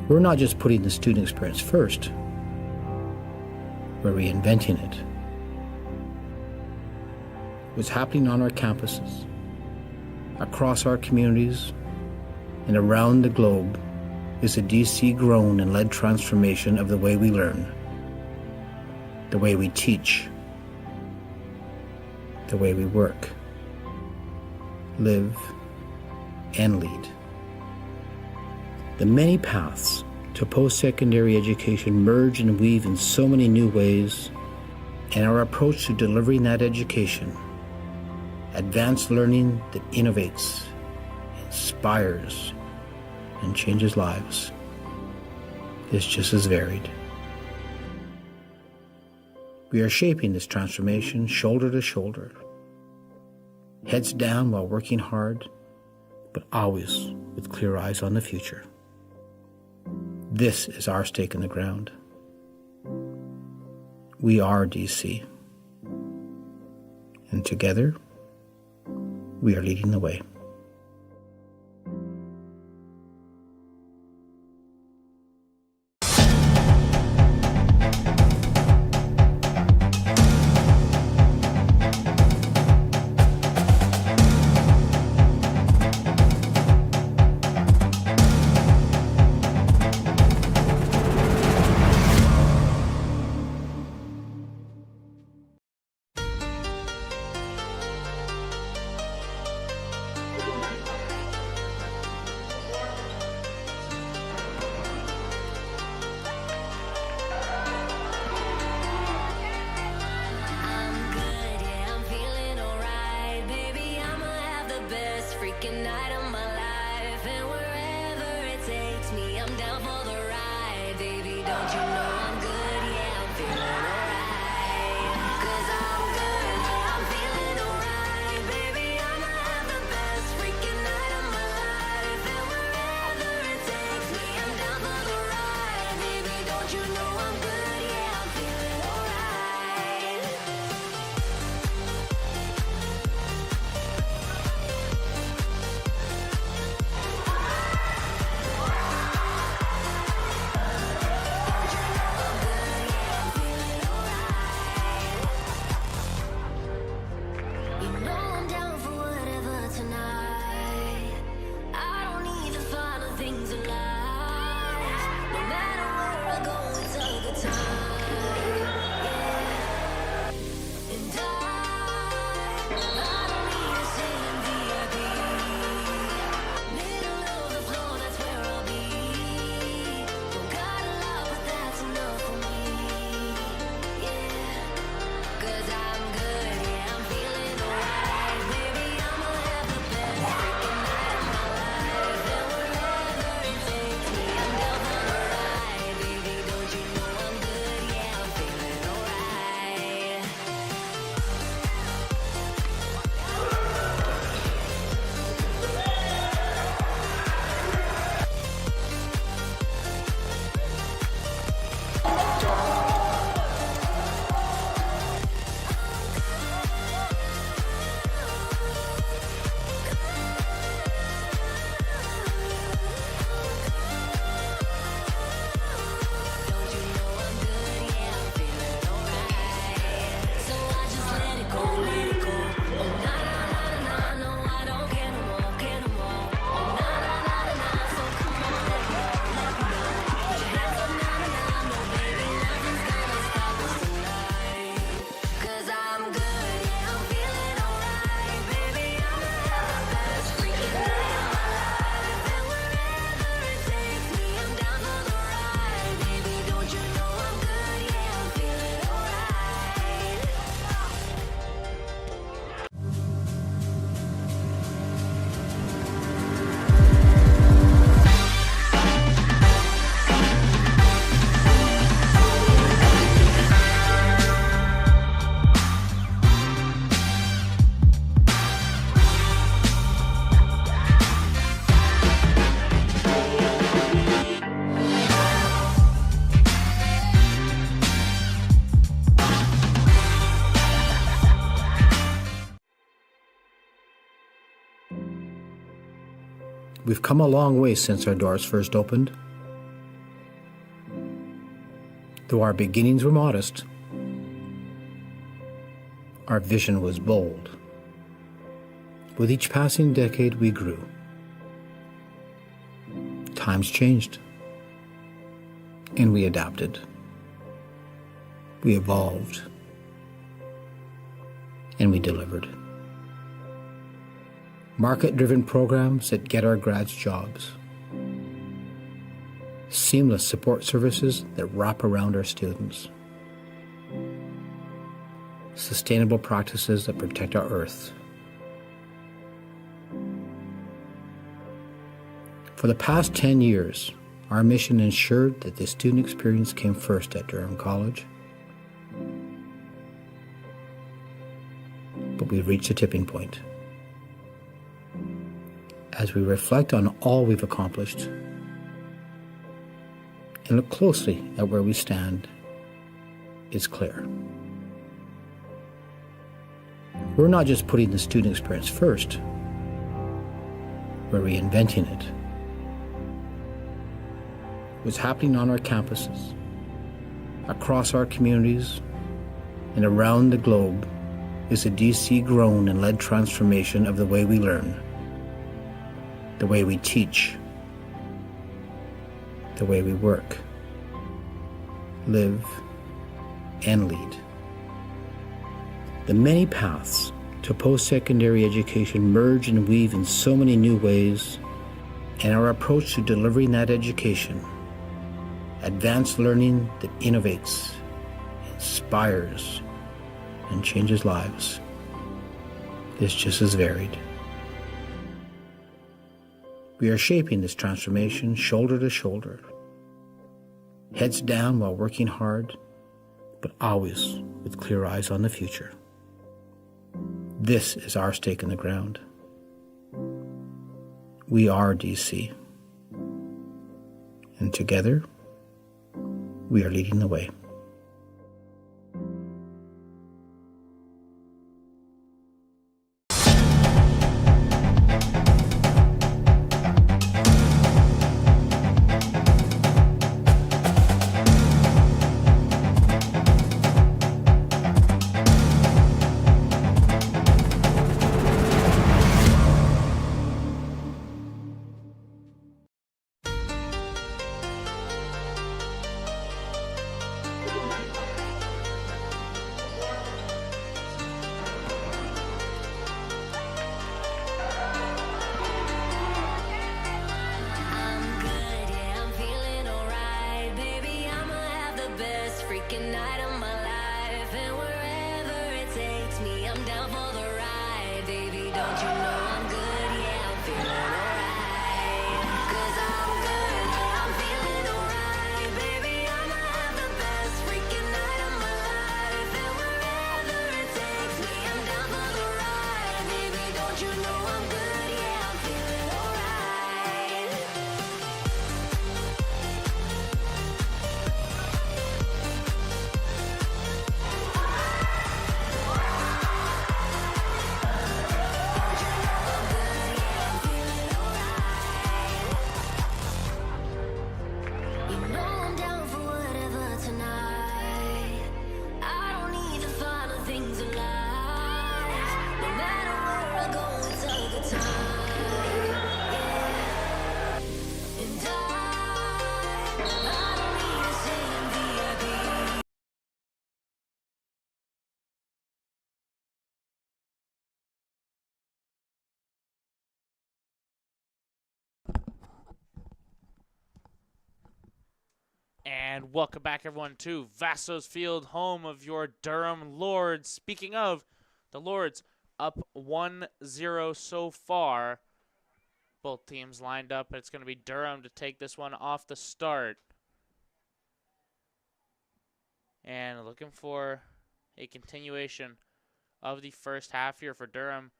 We're not just putting the student experience first, we're reinventing it. What's happening on our campuses, across our communities, and around the globe is a DC-grown and led transformation of the way we learn, the way we teach, the way we work, live, and lead. The many paths to post-secondary education merge and weave in so many new ways, and our approach to delivering that education, advanced learning that innovates, inspires, and changes lives, is just as varied. We are shaping this transformation shoulder to shoulder, heads down while working hard, but always with clear eyes on the future. This is our stake in the ground. We are DC, and together, we are leading the way. We've come a long way since our doors first opened. Though our beginnings were modest, our vision was bold. With each passing decade, we grew. Times changed, and we adapted. We evolved, and we delivered. Market-driven programs that get our grads jobs. Seamless support services that wrap around our students. Sustainable practices that protect our earth. For the past 10 years, our mission ensured that the student experience came first at Durham College. But we've reached a tipping point. As we reflect on all we've accomplished and look closely at where we stand, it's clear. We're not just putting the student experience first, we're reinventing it. What's happening on our campuses, across our communities, and around the globe is a DC-grown and led transformation of the way we learn, the way we teach, the way we work, live, and lead. The many paths to post-secondary education merge and weave in so many new ways, and our approach to delivering that education, advanced learning that innovates, inspires, and changes lives, is just as varied. We are shaping this transformation shoulder to shoulder, heads down while working hard, but always with clear eyes on the future. This is our stake in the ground. We are DC, and together, we are leading the way. And welcome back, everyone, to Vassos Field, home of your Durham Lords. Speaking of the Lords, up 1-0 so far. Both teams lined up. It's going to be Durham to take this one off the start. And looking for a continuation of the first half here for Durham.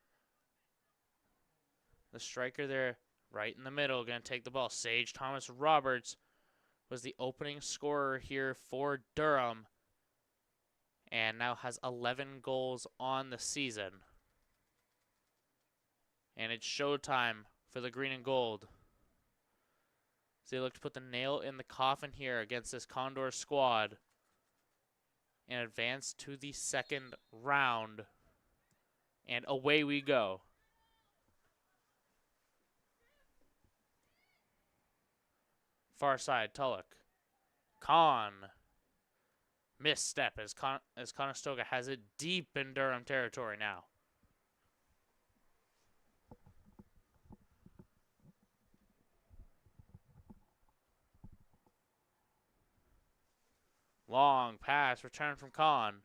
The striker there right in the middle going to take the ball. Sage Thomas Roberts was the opening scorer here for Durham and now has 11 goals on the season. And it's showtime for the green and gold. So they look to put the nail in the coffin here against this Condor squad and advance to the second round. And away we go. Far side, Tulloch. Con. Misstep as Conestoga has it deep in Durham territory now. Long pass, return from Con.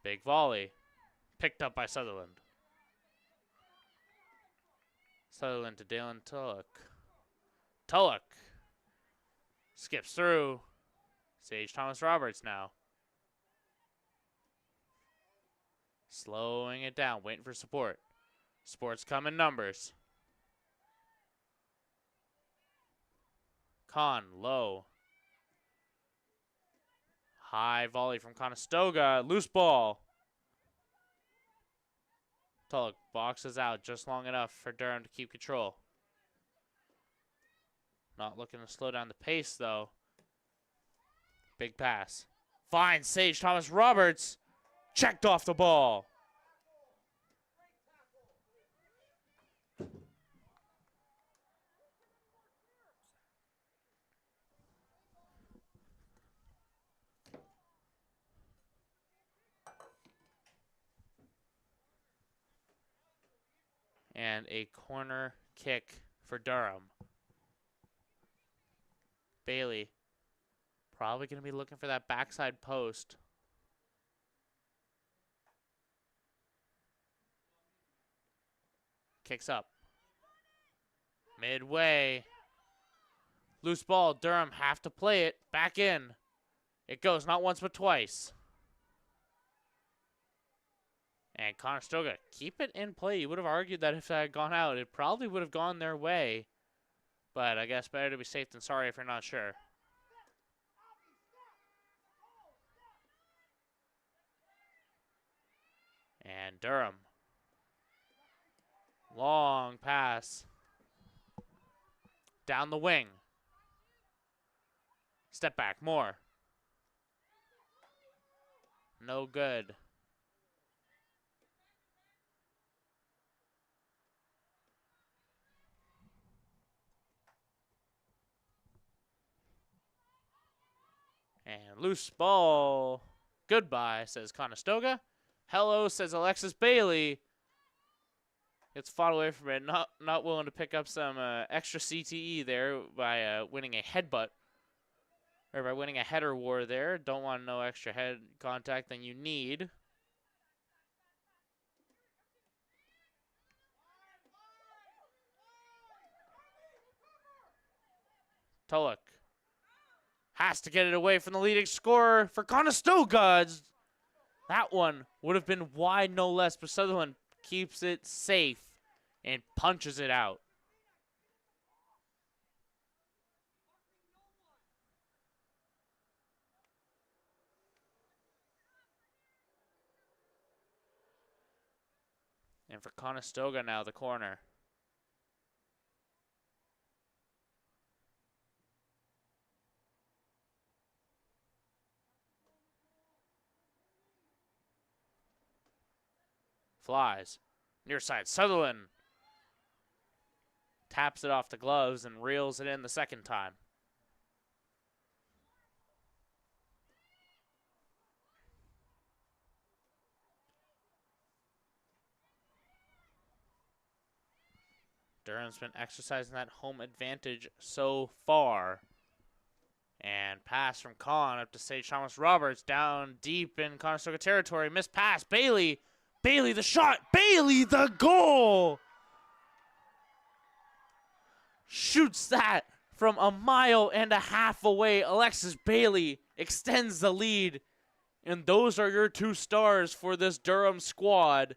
Big volley. Picked up by Sutherland. Sutherland to Dalen Tulloch. Tulloch. Skips through. Sage Thomas Roberts now. Slowing it down, waiting for support. Support's come in numbers. Con, low. High volley from Conestoga. Loose ball. Tulloch boxes out just long enough for Durham to keep control. Not looking to slow down the pace, though. Big pass. Finds Sage Thomas Roberts. Checked off the ball. And a corner kick for Durham. Bailey probably going to be looking for that backside post. Kicks up. Midway. Loose ball. Durham have to play it. Back in. It goes not once but twice. And Conestoga keep it in play. You would have argued that if that had gone out, it probably would have gone their way. But I guess better to be safe than sorry if you're not sure. And Durham. Long pass. Down the wing. Step back, more. No good. And loose ball. Goodbye, says Conestoga. Hello, says Alexis Bailey. Gets fought away from it. Not willing to pick up some extra CTE there by winning a headbutt. Or by winning a header war there. Don't want no extra head contact than you need. Tulloch has to get it away from the leading scorer for Conestoga. That one would have been wide no less, but Sutherland keeps it safe and punches it out. And for Conestoga now, the corner. Flies. Near side, Sutherland taps it off the gloves and reels it in the second time. Durham's been exercising that home advantage so far. And pass from Con up to Sage Thomas Roberts down deep in Conestoga territory. Missed pass. Bailey. Bailey the shot. Bailey the goal. Shoots that from 1.5 miles away. Alexis Bailey extends the lead. And those are your two stars for this Durham squad.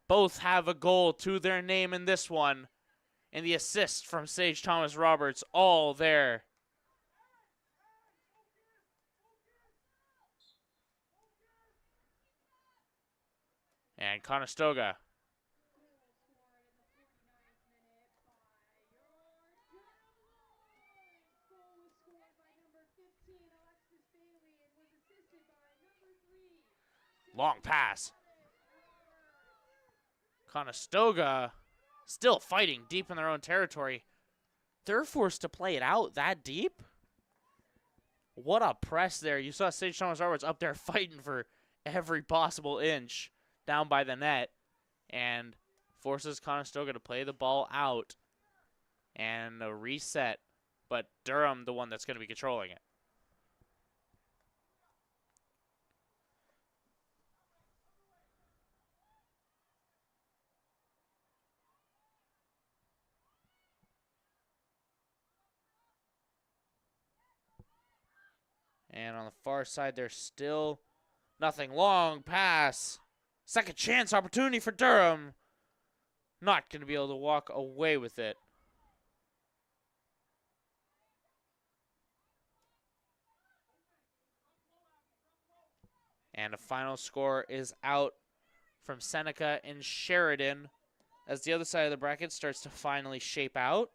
Both have a goal to their name in this one. And the assist from Sage Thomas Roberts, all there. And Conestoga. Long pass. Conestoga still fighting deep in their own territory. They're forced to play it out that deep? What a press there. You saw Sage Thomas Roberts up there fighting for every possible inch down by the net and forces Conestoga to play the ball out and a reset. But Durham, the one that's going to be controlling it. And on the far side, there's still nothing. Long pass. Second chance opportunity for Durham. Not going to be able to walk away with it. And a final score is out from Seneca and Sheridan as the other side of the bracket starts to finally shape out.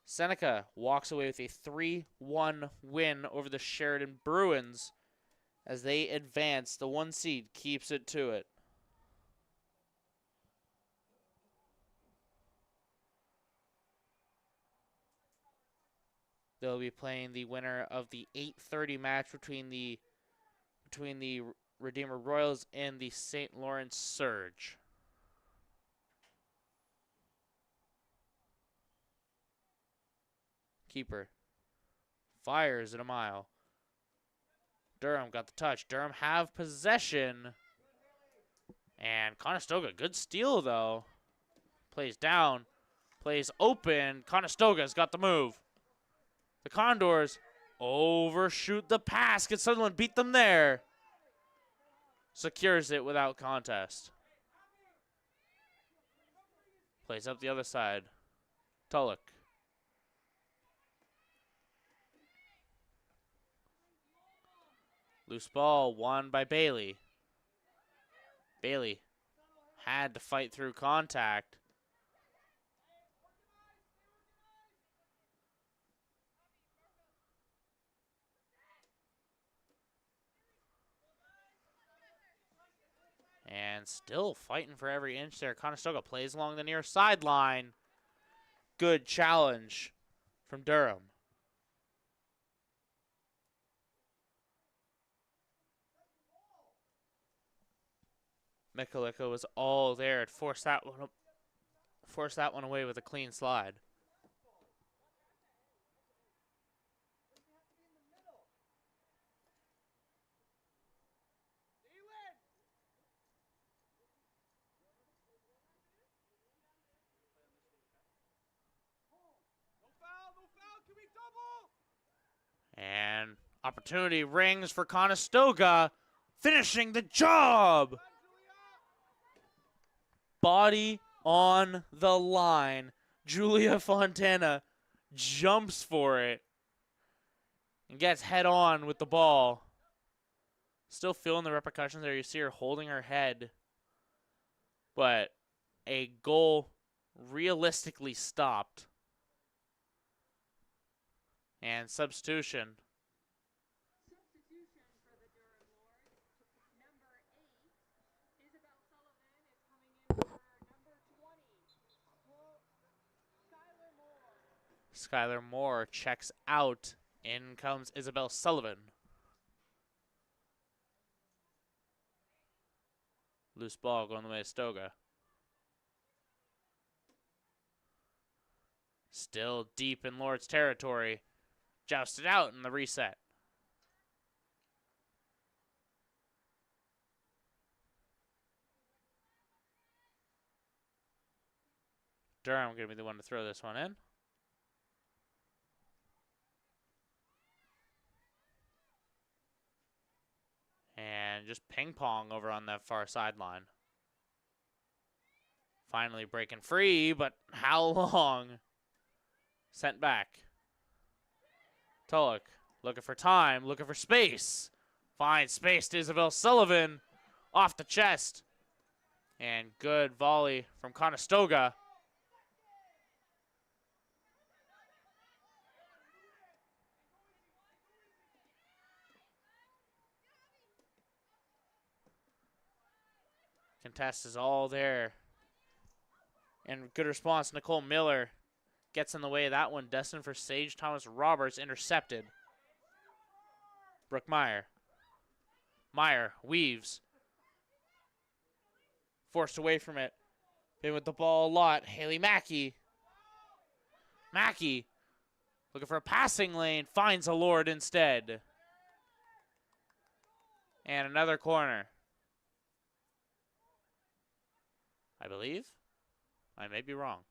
Seneca walks away with a 3-1 win over the Sheridan Bruins as they advance. The 1 seed keeps it to it. They'll be playing the winner of the 8:30 match between the Redeemer Royals and the St. Lawrence Surge. Keeper fires it a mile. Durham got the touch. Durham have possession. And Conestoga, good steal though. Plays down, plays open. Conestoga's got the move. The Condors overshoot the pass. Can Sutherland beat them there? Secures it without contest. Plays up the other side. Tulloch. Loose ball won by Bailey. Bailey had to fight through contact. And still fighting for every inch there. Conestoga plays along the near sideline. Good challenge from Durham. Mikalika was all there. It forced that one away with a clean slide. And opportunity rings for Conestoga, finishing the job. Body on the line. Julia Fontana jumps for it and gets head on with the ball. Still feeling the repercussions there. You see her holding her head. But a goal realistically stopped. And substitution. Substitution for the Durham Lords. Number 8, Isabel Sullivan is coming in for number 20, Skylar Moore. Skylar Moore checks out. In comes Isabel Sullivan. Loose ball going the way of Stoga. Still deep in Lord's territory. Jousted out in the reset. Durham going to be the one to throw this one in. And just ping pong over on that far sideline. Finally breaking free, but how long? Sent back. Tulloch looking for time, looking for space. Finds space to Isabel Sullivan. Off the chest. And good volley from Conestoga. Contest is all there. And good response. Nicole Miller gets in the way of that one. Destined for Sage Thomas Roberts, intercepted. Brooke Meyer. Meyer weaves. Forced away from it. Been with the ball a lot. Haley Mackey. Mackey looking for a passing lane. Finds a Lord instead. And another corner. I believe. I may be wrong.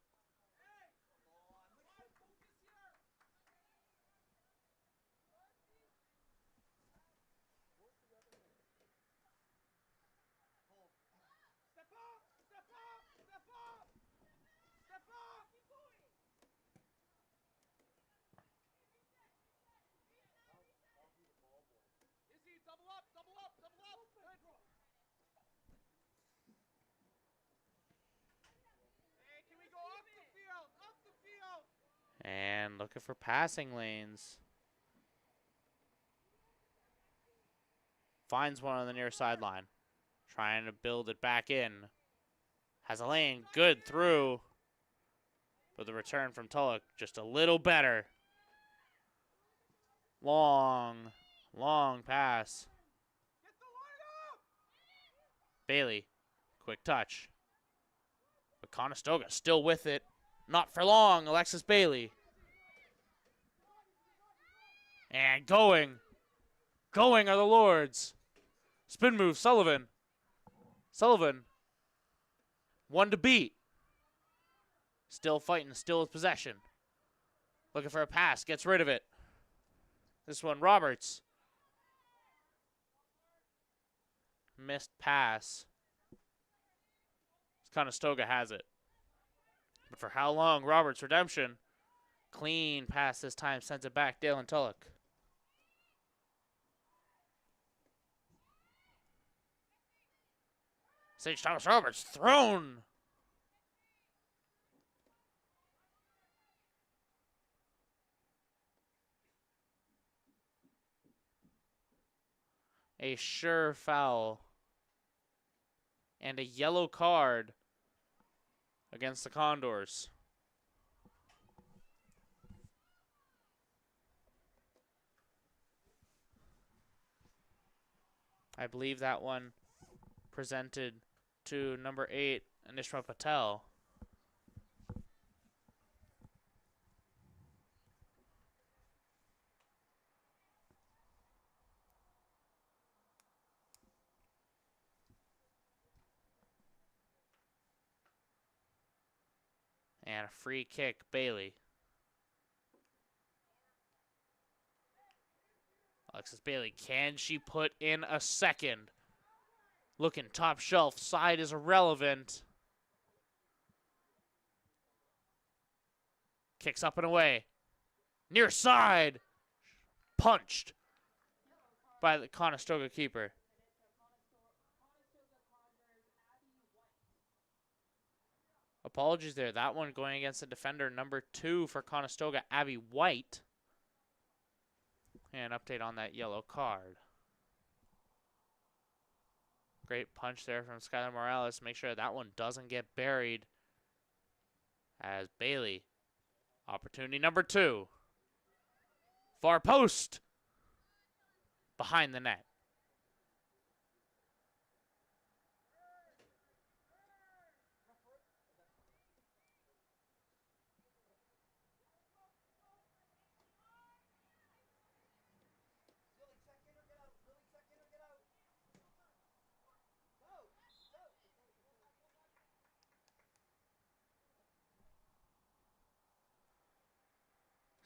And looking for passing lanes. Finds one on the near sideline. Trying to build it back in. Has a lane. Good through. But the return from Tulloch just a little better. Long pass. Bailey. Quick touch. But Conestoga still with it. Not for long. Alexis Bailey. And going are the Lords. Spin move, Sullivan. One to beat. Still fighting, still with possession. Looking for a pass, gets rid of it. This one, Roberts. Missed pass. Conestoga has it. But for how long? Roberts, redemption. Clean pass this time, sends it back, Dalen Tulloch. Sage Thomas Roberts thrown. A sure foul. And a yellow card against the Condors. I believe that one presented to number 8, Anishma Patel. And a free kick, Bailey. Alexis Bailey, can she put in a second? Looking top shelf, side is irrelevant. Kicks up and away. Near side. Punched by the Conestoga keeper. Apologies there. That one going against the defender, number 2 for Conestoga, Abby White. And update on that yellow card. Great punch there from Skylar Morales. Make sure that one doesn't get buried. As Bailey. Opportunity number 2. Far post. Behind the net.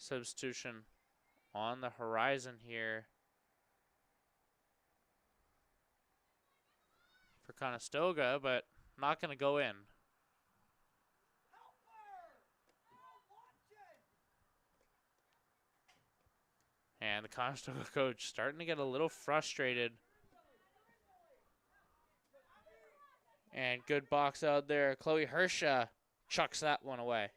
Substitution on the horizon here for Conestoga, but not going to go in. And the Conestoga coach starting to get a little frustrated. And good box out there. Chloe Hersha chucks that one away.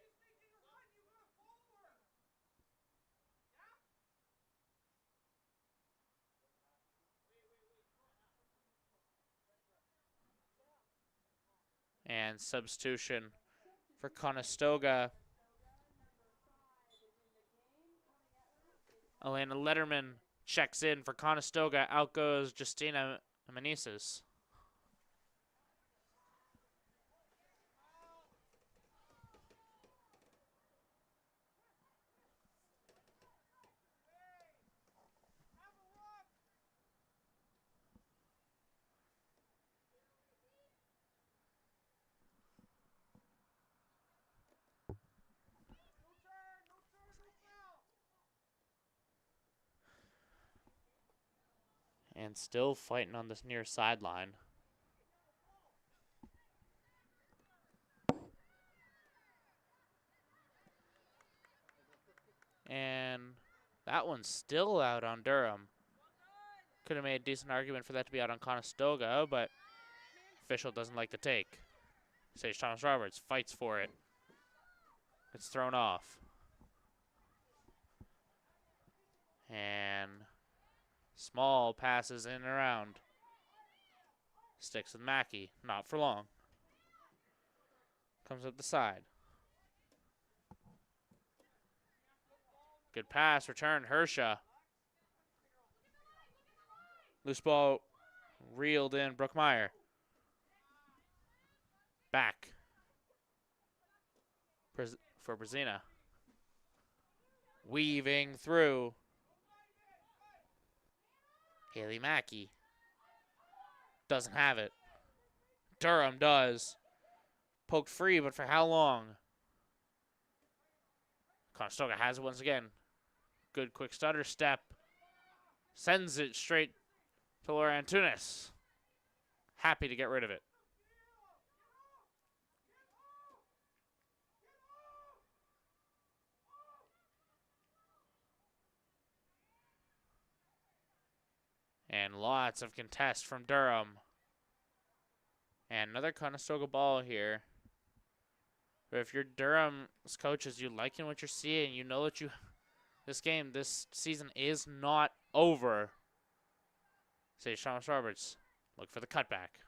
And substitution for Conestoga. Elena Letterman checks in for Conestoga. Out goes Justina Meneses. And still fighting on this near sideline. And that one's still out on Durham. Could have made a decent argument for that to be out on Conestoga, but official doesn't like the take. Sage Thomas Roberts fights for it. It's thrown off. And Small passes in and around. Sticks with Mackey. Not for long. Comes up the side. Good pass. Return. Hersha. Loose ball reeled in. Brookmeyer. Back. For Brazina. Weaving through. Haley Mackey. Doesn't have it. Durham does. Poked free, but for how long? Conestoga has it once again. Good quick stutter step. Sends it straight to Laura Antunes. Happy to get rid of it. And lots of contest from Durham. And another Conestoga ball here. But if you're Durham's coaches, you liking what you're seeing. You know that this season is not over. Say Thomas Roberts. Look for the cutback.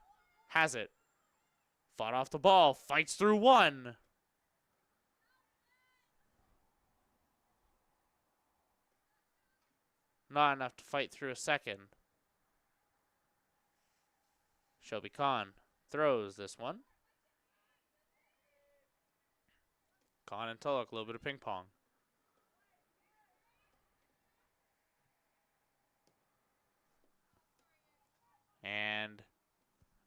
Has it. Fought off the ball. Fights through one. Not enough to fight through a second. Shelby Kahn throws this one. Kahn and Tulloch, a little bit of ping pong. And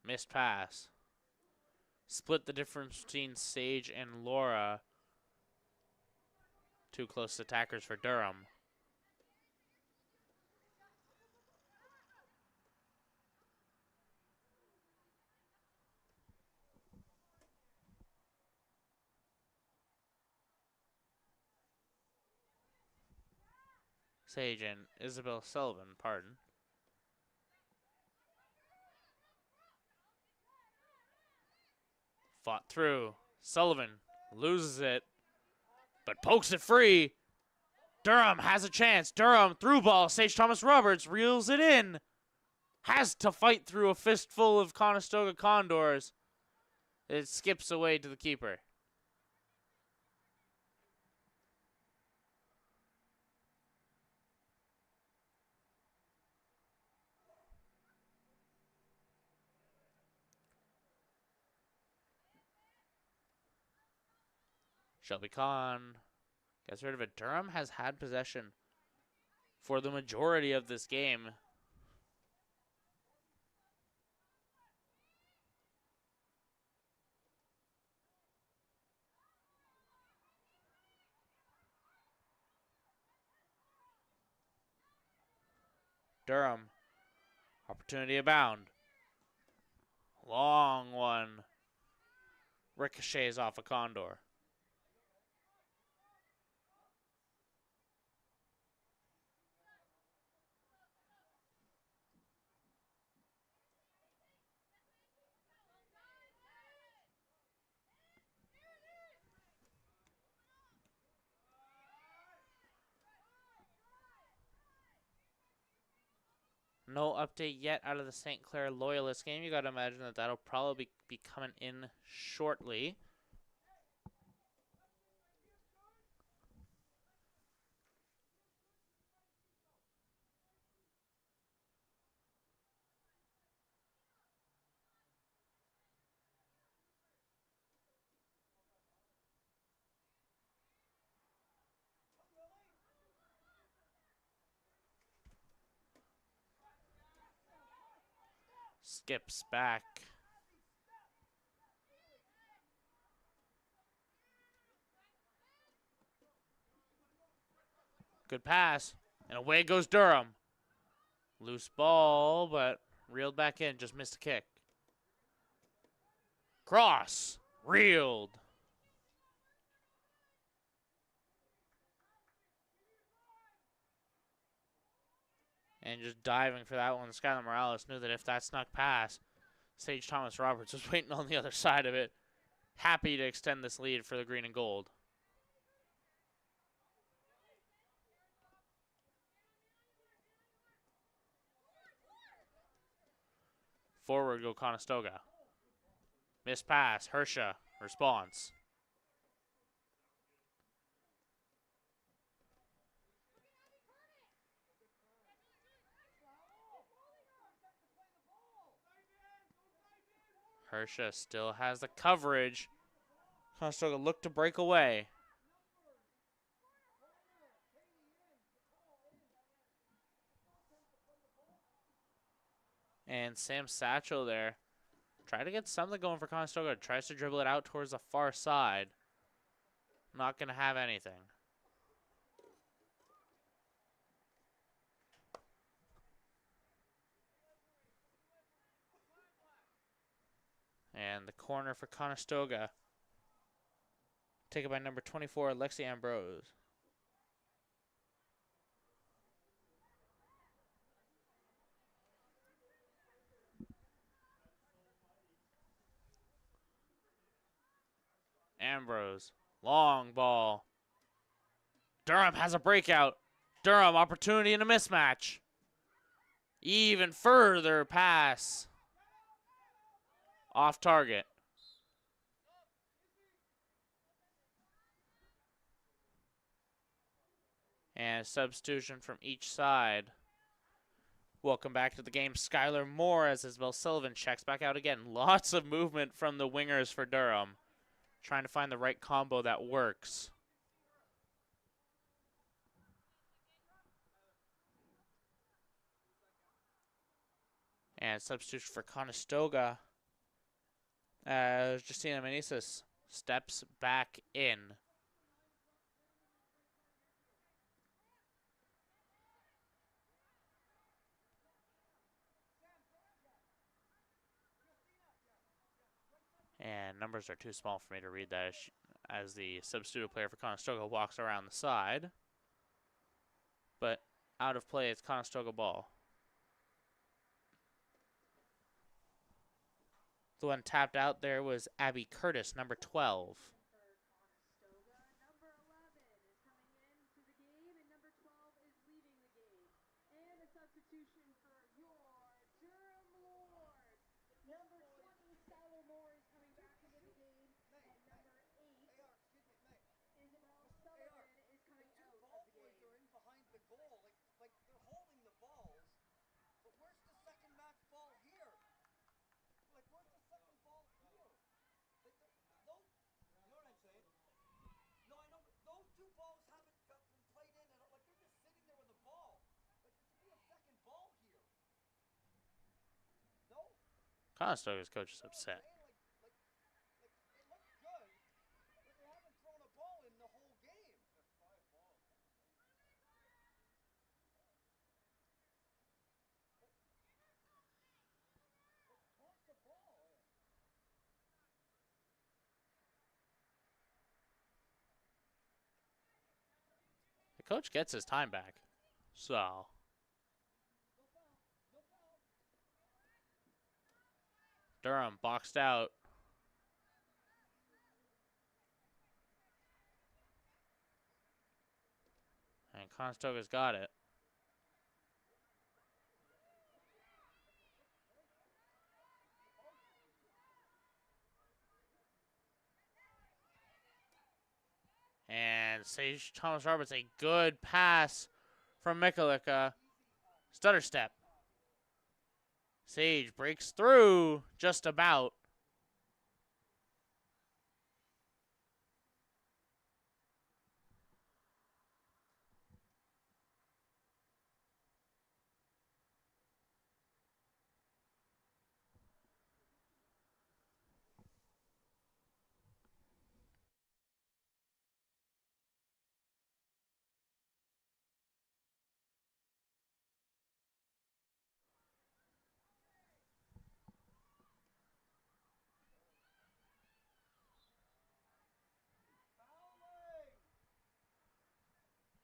missed pass. Split the difference between Sage and Laura. Two close attackers for Durham. Sage and Isabel Sullivan, pardon. Fought through. Sullivan loses it, but pokes it free. Durham has a chance. Durham through ball. Sage Thomas Roberts reels it in. Has to fight through a fistful of Conestoga Condors. It skips away to the keeper. Shelby Kahn gets rid of it. Durham has had possession for the majority of this game. Durham, opportunity abound. Long one. Ricochets off a Condor. No update yet out of the St. Clair Loyalist game. You got to imagine that that'll probably be coming in shortly. Skips back. Good pass. And away goes Durham. Loose ball, but reeled back in. Just missed a kick. Cross. Reeled. And just diving for that one. Skylar Morales knew that if that snuck past, Sage Thomas Roberts was waiting on the other side of it. Happy to extend this lead for the green and gold. Forward go Conestoga. Missed pass. Hersha responds. Hersha still has the coverage. Conestoga looked to break away. And Sam Satchel there. Try to get something going for Conestoga. Tries to dribble it out towards the far side. Not going to have anything. And the corner for Conestoga. Taken by number 24, Lexi Ambrose. Ambrose. Long ball. Durham has a breakout. Durham, opportunity in a mismatch. Even further pass. Off target. And substitution from each side. Welcome back to the game, Skylar Moore, as Isabel Sullivan checks back out again. Lots of movement from the wingers for Durham. Trying to find the right combo that works. And substitution for Conestoga. As Justina Meneses steps back in. And numbers are too small for me to read that as the substitute player for Conestoga walks around the side. But out of play, it's Conestoga ball. The one tapped out there was Abby Curtis, number 12. Number 11 is coming into the game, and number 12 is leaving the game. And a substitution for your Durham Lords. Number 20, Skylar Moore is coming back into the game, and number 8, Isabel Sullivan is coming out of the game. Are in behind the goal, like they're holding the balls, but where's the second match ball here? Like where's the second ball here? Like those, you know what I'm saying? No, I know, but those two balls haven't been played in, and like they're just sitting there with the ball. Like there should be a second ball here. No. Conestoga's coach is upset. Like it looks good, but they haven't thrown a ball in the whole game. There's 5 balls. Toss the ball in. The coach gets his time back. So. Durham boxed out. And Conestoga's got it. And Sage Thomas Roberts, a good pass from Mikulika. Stutter step. Sage breaks through just about.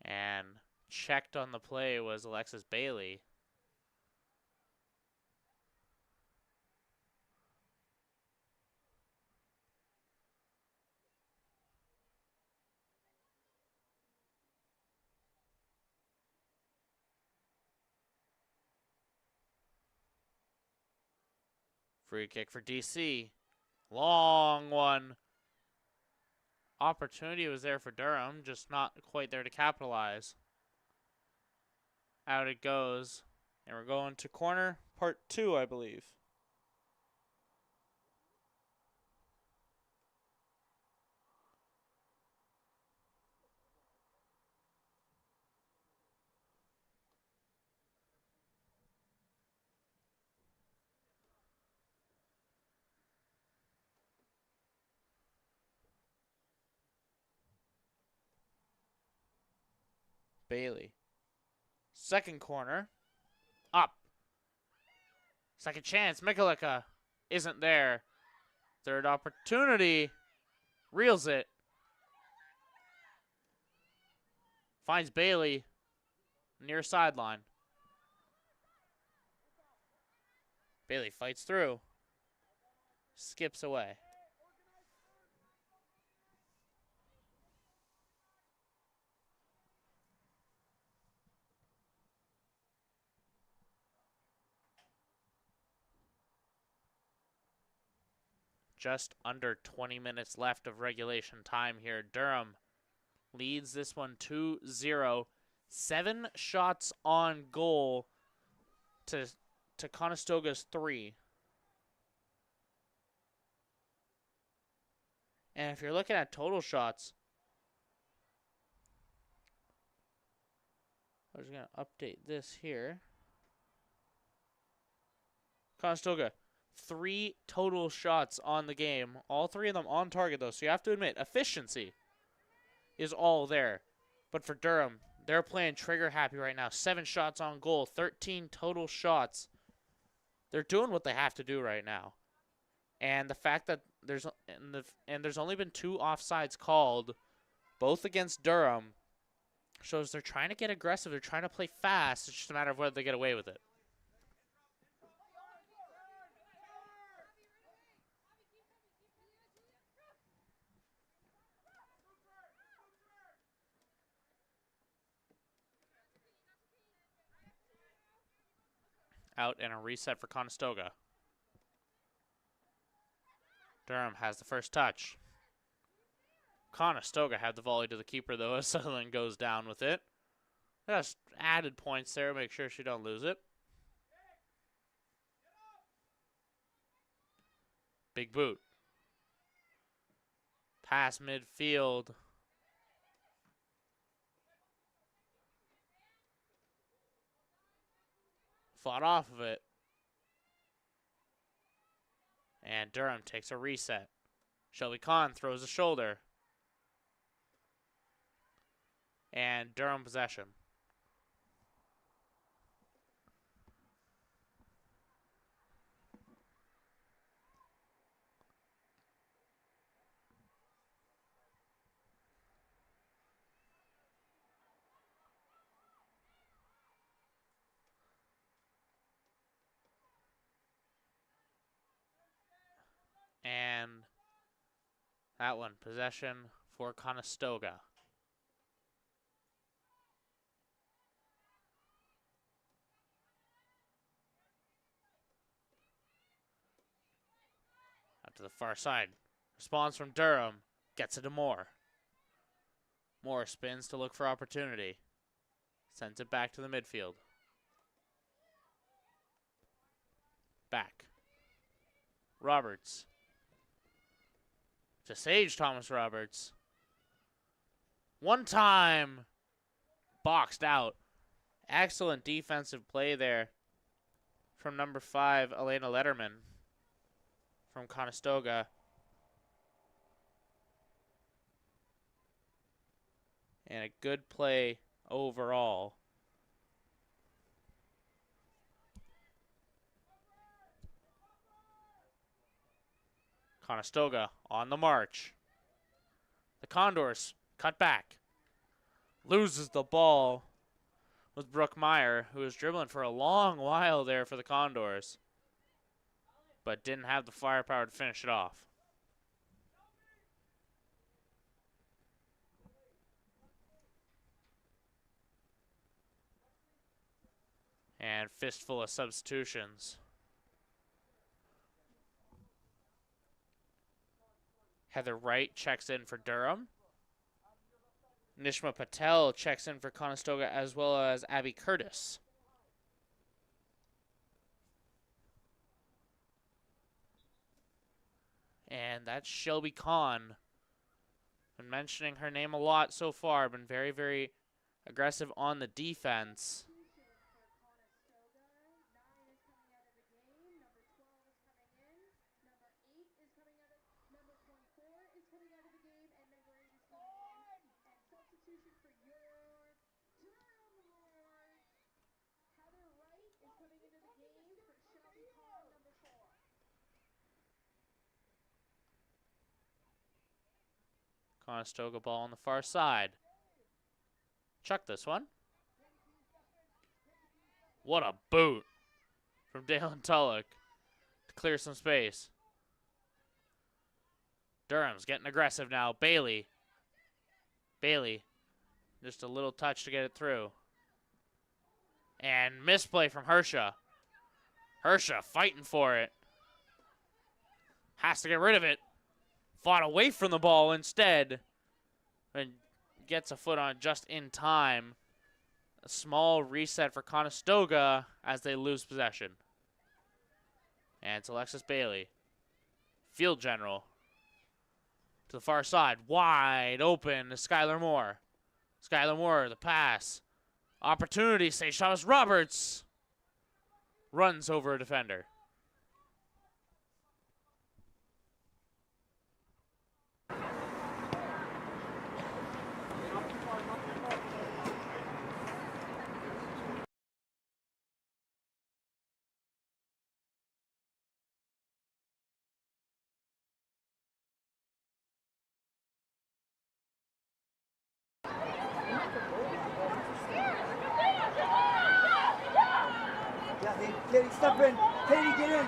And checked on the play was Alexis Bailey. Free kick for DC. Long one. Opportunity was there for Durham, just not quite there to capitalize. Out it goes. And we're going to corner part 2, I believe. Bailey. Second corner. Up. Second chance. Mikulika isn't there. Third opportunity. Reels it. Finds Bailey near sideline. Bailey fights through. Skips away. Just under 20 minutes left of regulation time here. Durham leads this one 2-0. 7 shots on goal to Conestoga's 3. And if you're looking at total shots, I was going to update this here. Conestoga, 3 total shots on the game. All 3 of them on target, though. So you have to admit, efficiency is all there. But for Durham, they're playing trigger happy right now. 7 shots on goal, 13 total shots. They're doing what they have to do right now. And the fact that there's only been 2 offsides called, both against Durham, shows they're trying to get aggressive. They're trying to play fast. It's just a matter of whether they get away with it. Out and a reset for Conestoga. Durham has the first touch. Conestoga had the volley to the keeper, though, as Sutherland goes down with it. Just added points there, make sure she don't lose it. Big boot. Pass midfield. Fought off of it. And Durham takes a reset. Shelby Kahn throws a shoulder. And Durham possession. And that one, possession for Conestoga. Out to the far side. Response from Durham. Gets it to Moore. Moore spins to look for opportunity. Sends it back to the midfield. Back. Roberts. To Sage Thomas Roberts. One time. Boxed out. Excellent defensive play there from number 5, Elena Letterman from Conestoga. And a good play overall. Conestoga on the march. The Condors cut back. Loses the ball with Brooke Meyer, who was dribbling for a long while there for the Condors, but didn't have the firepower to finish it off. And fistful of substitutions. Heather Wright checks in for Durham. Nishma Patel checks in for Conestoga, as well as Abby Curtis. And that's Shelby Kahn. Been mentioning her name a lot so far. Been very, very aggressive on the defense. Conestoga ball on the far side. Chuck this one. What a boot from Dalen Tulloch to clear some space. Durham's getting aggressive now. Bailey. Just a little touch to get it through. And misplay from Hersha. Hersha fighting for it. Has to get rid of it. Fought away from the ball instead. And gets a foot on it just in time. A small reset for Conestoga as they lose possession. And it's Alexis Bailey. Field general. To the far side. Wide open to Skylar Moore. Skylar Moore, the pass. Opportunity, Sage Thomas Roberts. Runs over a defender. Katie, step in. Katie, get in.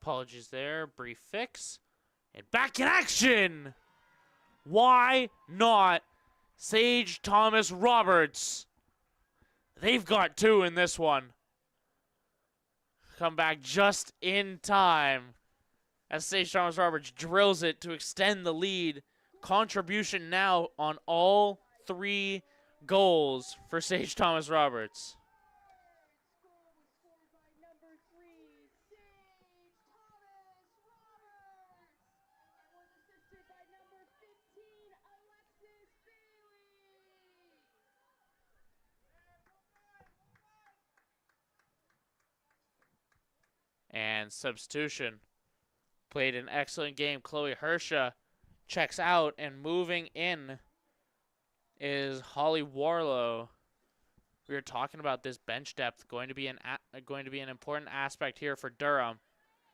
Apologies there. Brief fix. And back in action! Why not Sage Thomas Roberts? They've got 2 in this one. Come back just in time as Sage Thomas Roberts drills it to extend the lead. Contribution now on all 3 goals for Sage Thomas Roberts. And substitution. Played an excellent game. Chloe Hersha checks out, and moving in is Holly Warlow. We were talking about this bench depth going to be an important aspect here for Durham.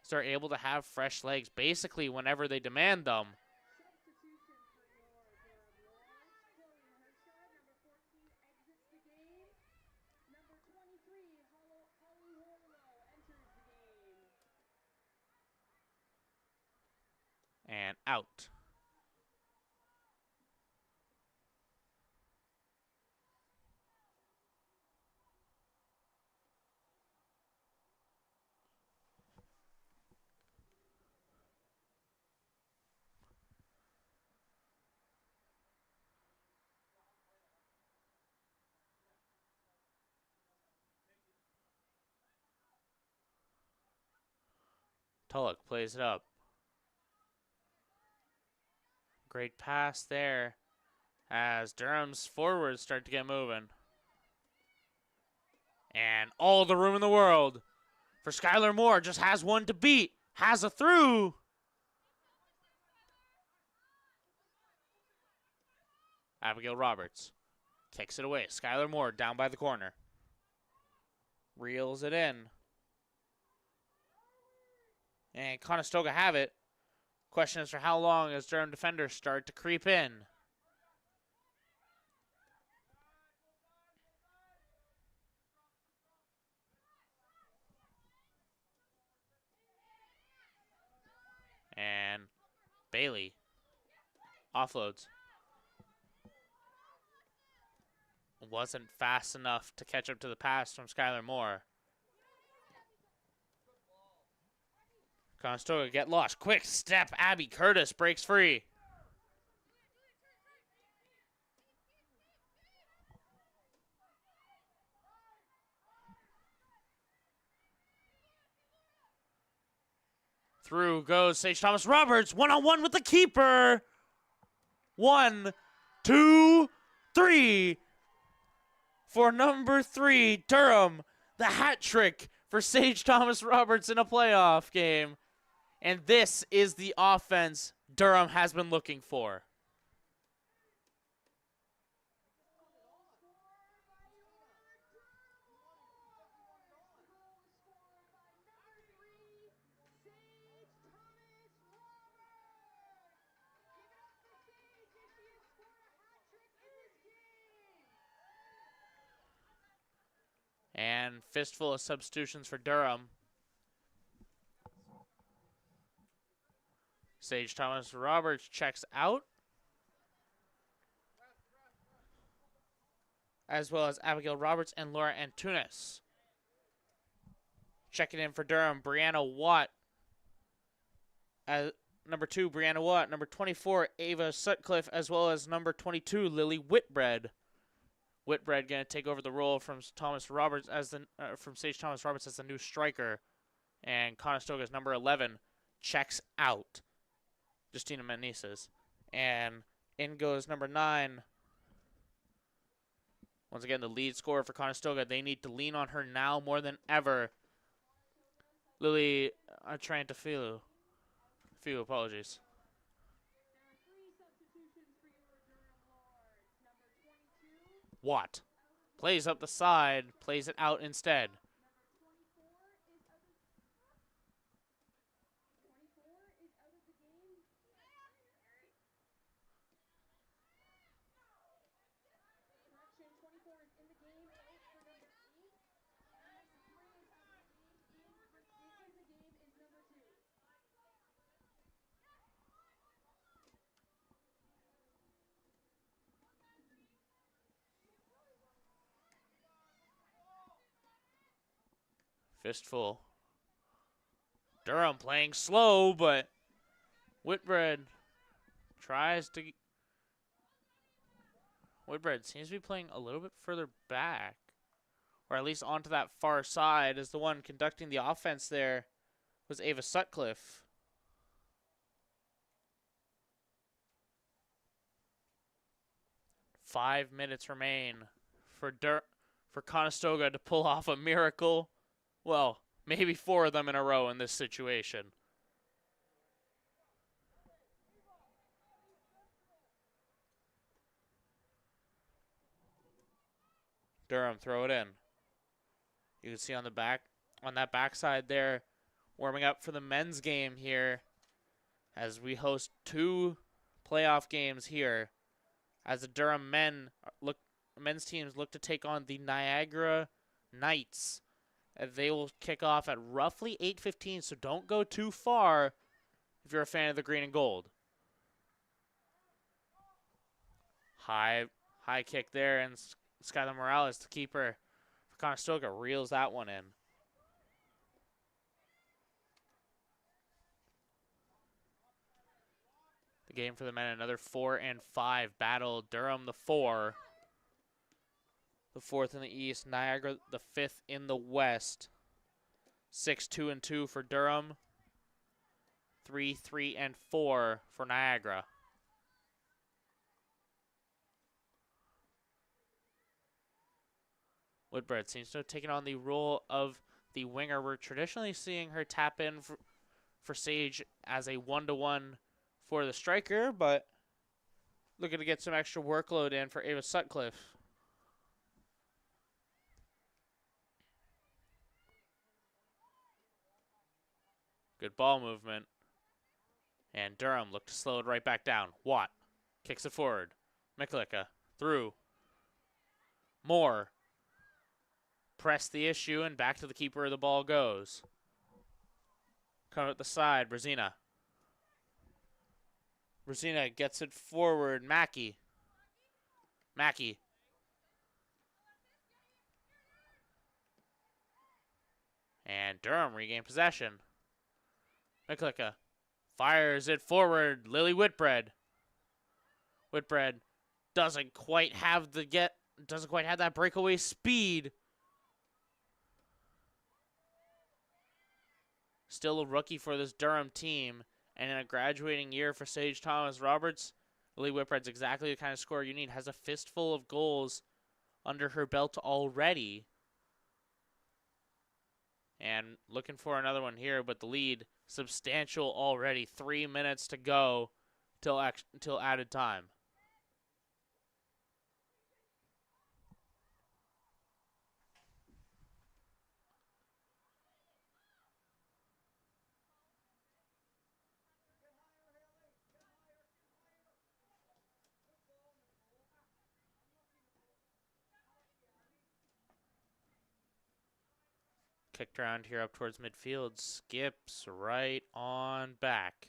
So they're able to have fresh legs basically whenever they demand them. And out. Tulloch plays it up. Great pass there as Durham's forwards start to get moving. And all the room in the world for Skylar Moore. Just has one to beat. Has a through. Abigail Roberts kicks it away. Skylar Moore down by the corner. Reels it in. And Conestoga have it. Question is for how long as Durham defenders start to creep in. And Bailey offloads. Wasn't fast enough to catch up to the pass from Skylar Moore. Conestoga get lost. Quick step. Abby Curtis breaks free. Through goes Sage Thomas Roberts. One-on-one with the keeper. 1, 2, 3. For number 3, Durham. The hat trick for Sage Thomas Roberts in a playoff game. And this is the offense Durham has been looking for. And fistful of substitutions for Durham. Sage Thomas Roberts checks out. As well as Abigail Roberts and Laura Antunes. Checking in for Durham, Brianna Watt. Number 2, Brianna Watt. Number 24, Ava Sutcliffe, as well as number 22, Lily Whitbread. Whitbread going to take over the role from Thomas Roberts as from Sage Thomas Roberts as the new striker, and Conestoga's number 11 checks out, Justina Meneses, and in goes number 9. Once again, the lead scorer for Conestoga. They need to lean on her now more than ever. Lily Atrantafilu. Few apologies. Watt plays up the side, plays it out instead. Fistful. Durham playing slow, but Whitbread tries to... Whitbread seems to be playing a little bit further back, or at least onto that far side, as the one conducting the offense there was Ava Sutcliffe. Five minutes remain for Conestoga to pull off a miracle. Well, maybe 4 of them in a row in this situation. Durham throw it in. You can see on that backside there, warming up for the men's game here as we host 2 playoff games here as the Durham men's teams look to take on the Niagara Knights. They will kick off at roughly 8:15, so don't go too far if you're a fan of the green and gold. High kick there, and Skylar Morales, the keeper for Conestoga, reels that one in. The game for the men, another 4 and 5 battle. Durham the 4. The 4th in the East, Niagara the 5th in the West. 6-2-2 for Durham. 3, 3, and 4 for Niagara. Whitbread seems to have taken on the role of the winger. We're traditionally seeing her tap in for Sage as a 1-to-1 for the striker, but looking to get some extra workload in for Ava Sutcliffe. Good ball movement. And Durham looked to slow it right back down. Watt kicks it forward. Miklicka through. Moore. Press the issue and back to the keeper the ball goes. Coming at the side, Brazina. Brazina gets it forward. Mackey. Mackey. And Durham regained possession. Miklicka fires it forward. Lily Whitbread. Whitbread doesn't quite have that breakaway speed. Still a rookie for this Durham team, and in a graduating year for Sage Thomas Roberts, Lily Whitbread's exactly the kind of scorer you need. Has a fistful of goals under her belt already. And looking for another one here, but the lead substantial already. 3 minutes to go till added time. Kicked around here up towards midfield. Skips right on back.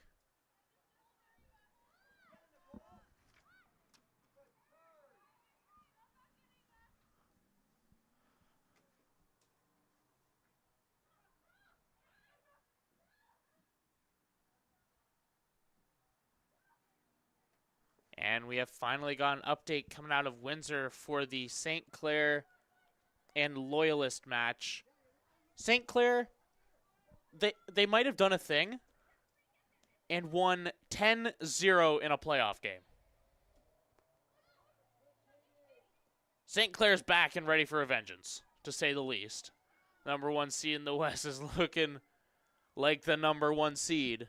And we have finally got an update coming out of Windsor for the St. Clair and Loyalist match. St. Clair, they might have done a thing and won 10-0 in a playoff game. St. Clair's back and ready for a vengeance, to say the least. Number 1 seed in the West is looking like the number 1 seed.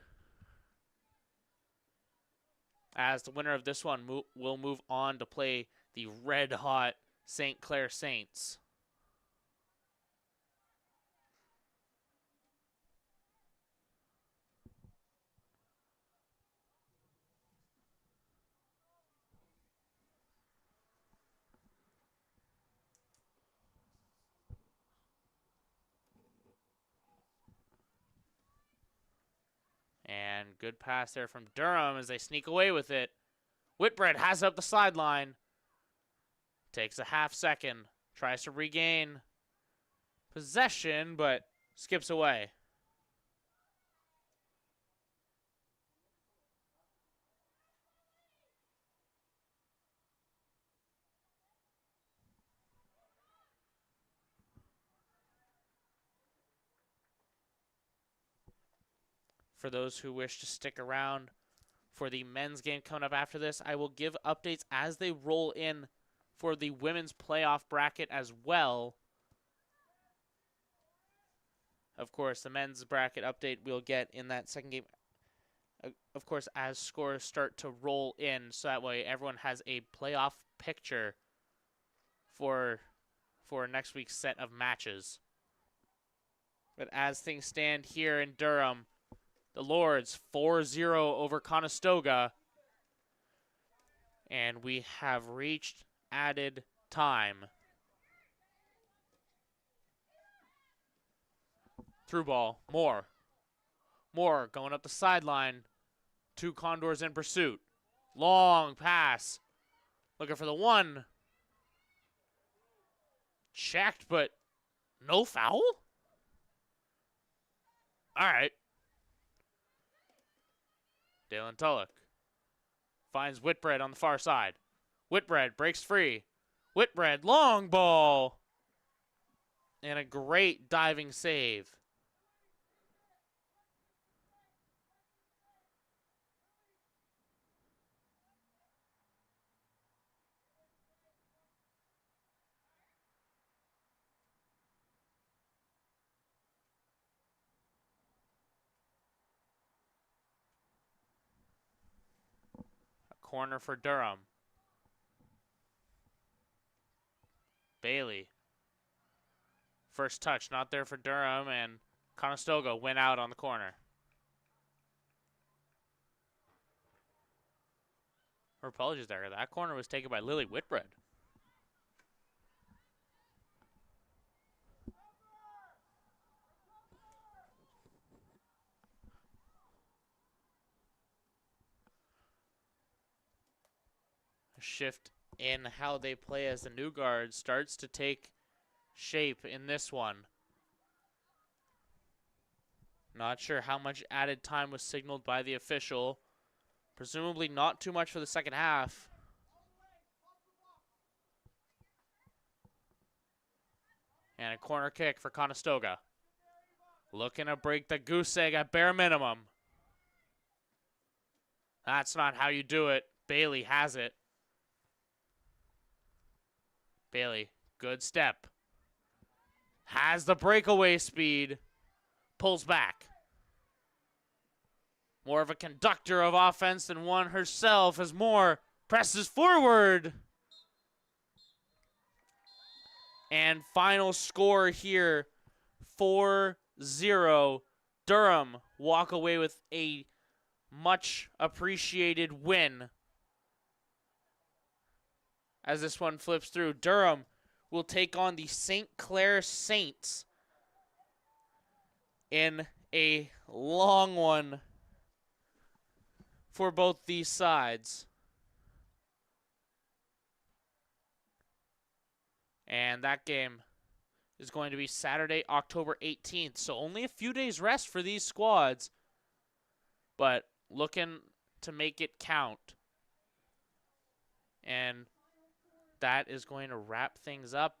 As the winner of this one will move on to play the red-hot St. Clair Saints. And good pass there from Durham as they sneak away with it. Whitbread has it up the sideline. Takes a half second. Tries to regain possession, but skips away. For those who wish to stick around for the men's game coming up after this, I will give updates as they roll in for the women's playoff bracket as well. Of course, the men's bracket update we'll get in that second game, of course, as scores start to roll in, so that way everyone has a playoff picture for next week's set of matches. But as things stand here in Durham, the Lords 4-0 over Conestoga. And we have reached added time. Through ball. Moore. Moore going up the sideline. 2 Condors in pursuit. Long pass. Looking for the one. Checked, but no foul? All right. Dalen Tulloch finds Whitbread on the far side. Whitbread breaks free. Whitbread, long ball. And a great diving save. Corner for Durham. Bailey. First touch, not there for Durham, and Conestoga went out on the corner. Her apologies there. That corner was taken by Lily Whitbread. A shift in how they play as the new guard starts to take shape in this one. Not sure how much added time was signaled by the official. Presumably not too much for the second half. And a corner kick for Conestoga. Looking to break the goose egg at bare minimum. That's not how you do it. Bailey has it. Bailey, good step. Has the breakaway speed. Pulls back. More of a conductor of offense than one herself as Moore presses forward. And final score here, 4-0. Durham walk away with a much appreciated win. As this one flips through, Durham will take on the St. Clair Saints in a long one for both these sides. And that game is going to be Saturday, October 18th. So only a few days rest for these squads, but looking to make it count. And that is going to wrap things up.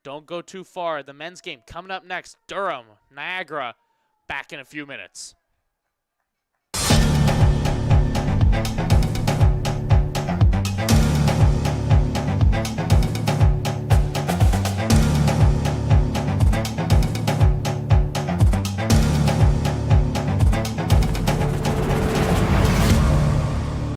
Don't go too far. The men's game coming up next. Durham, Niagara, back in a few minutes.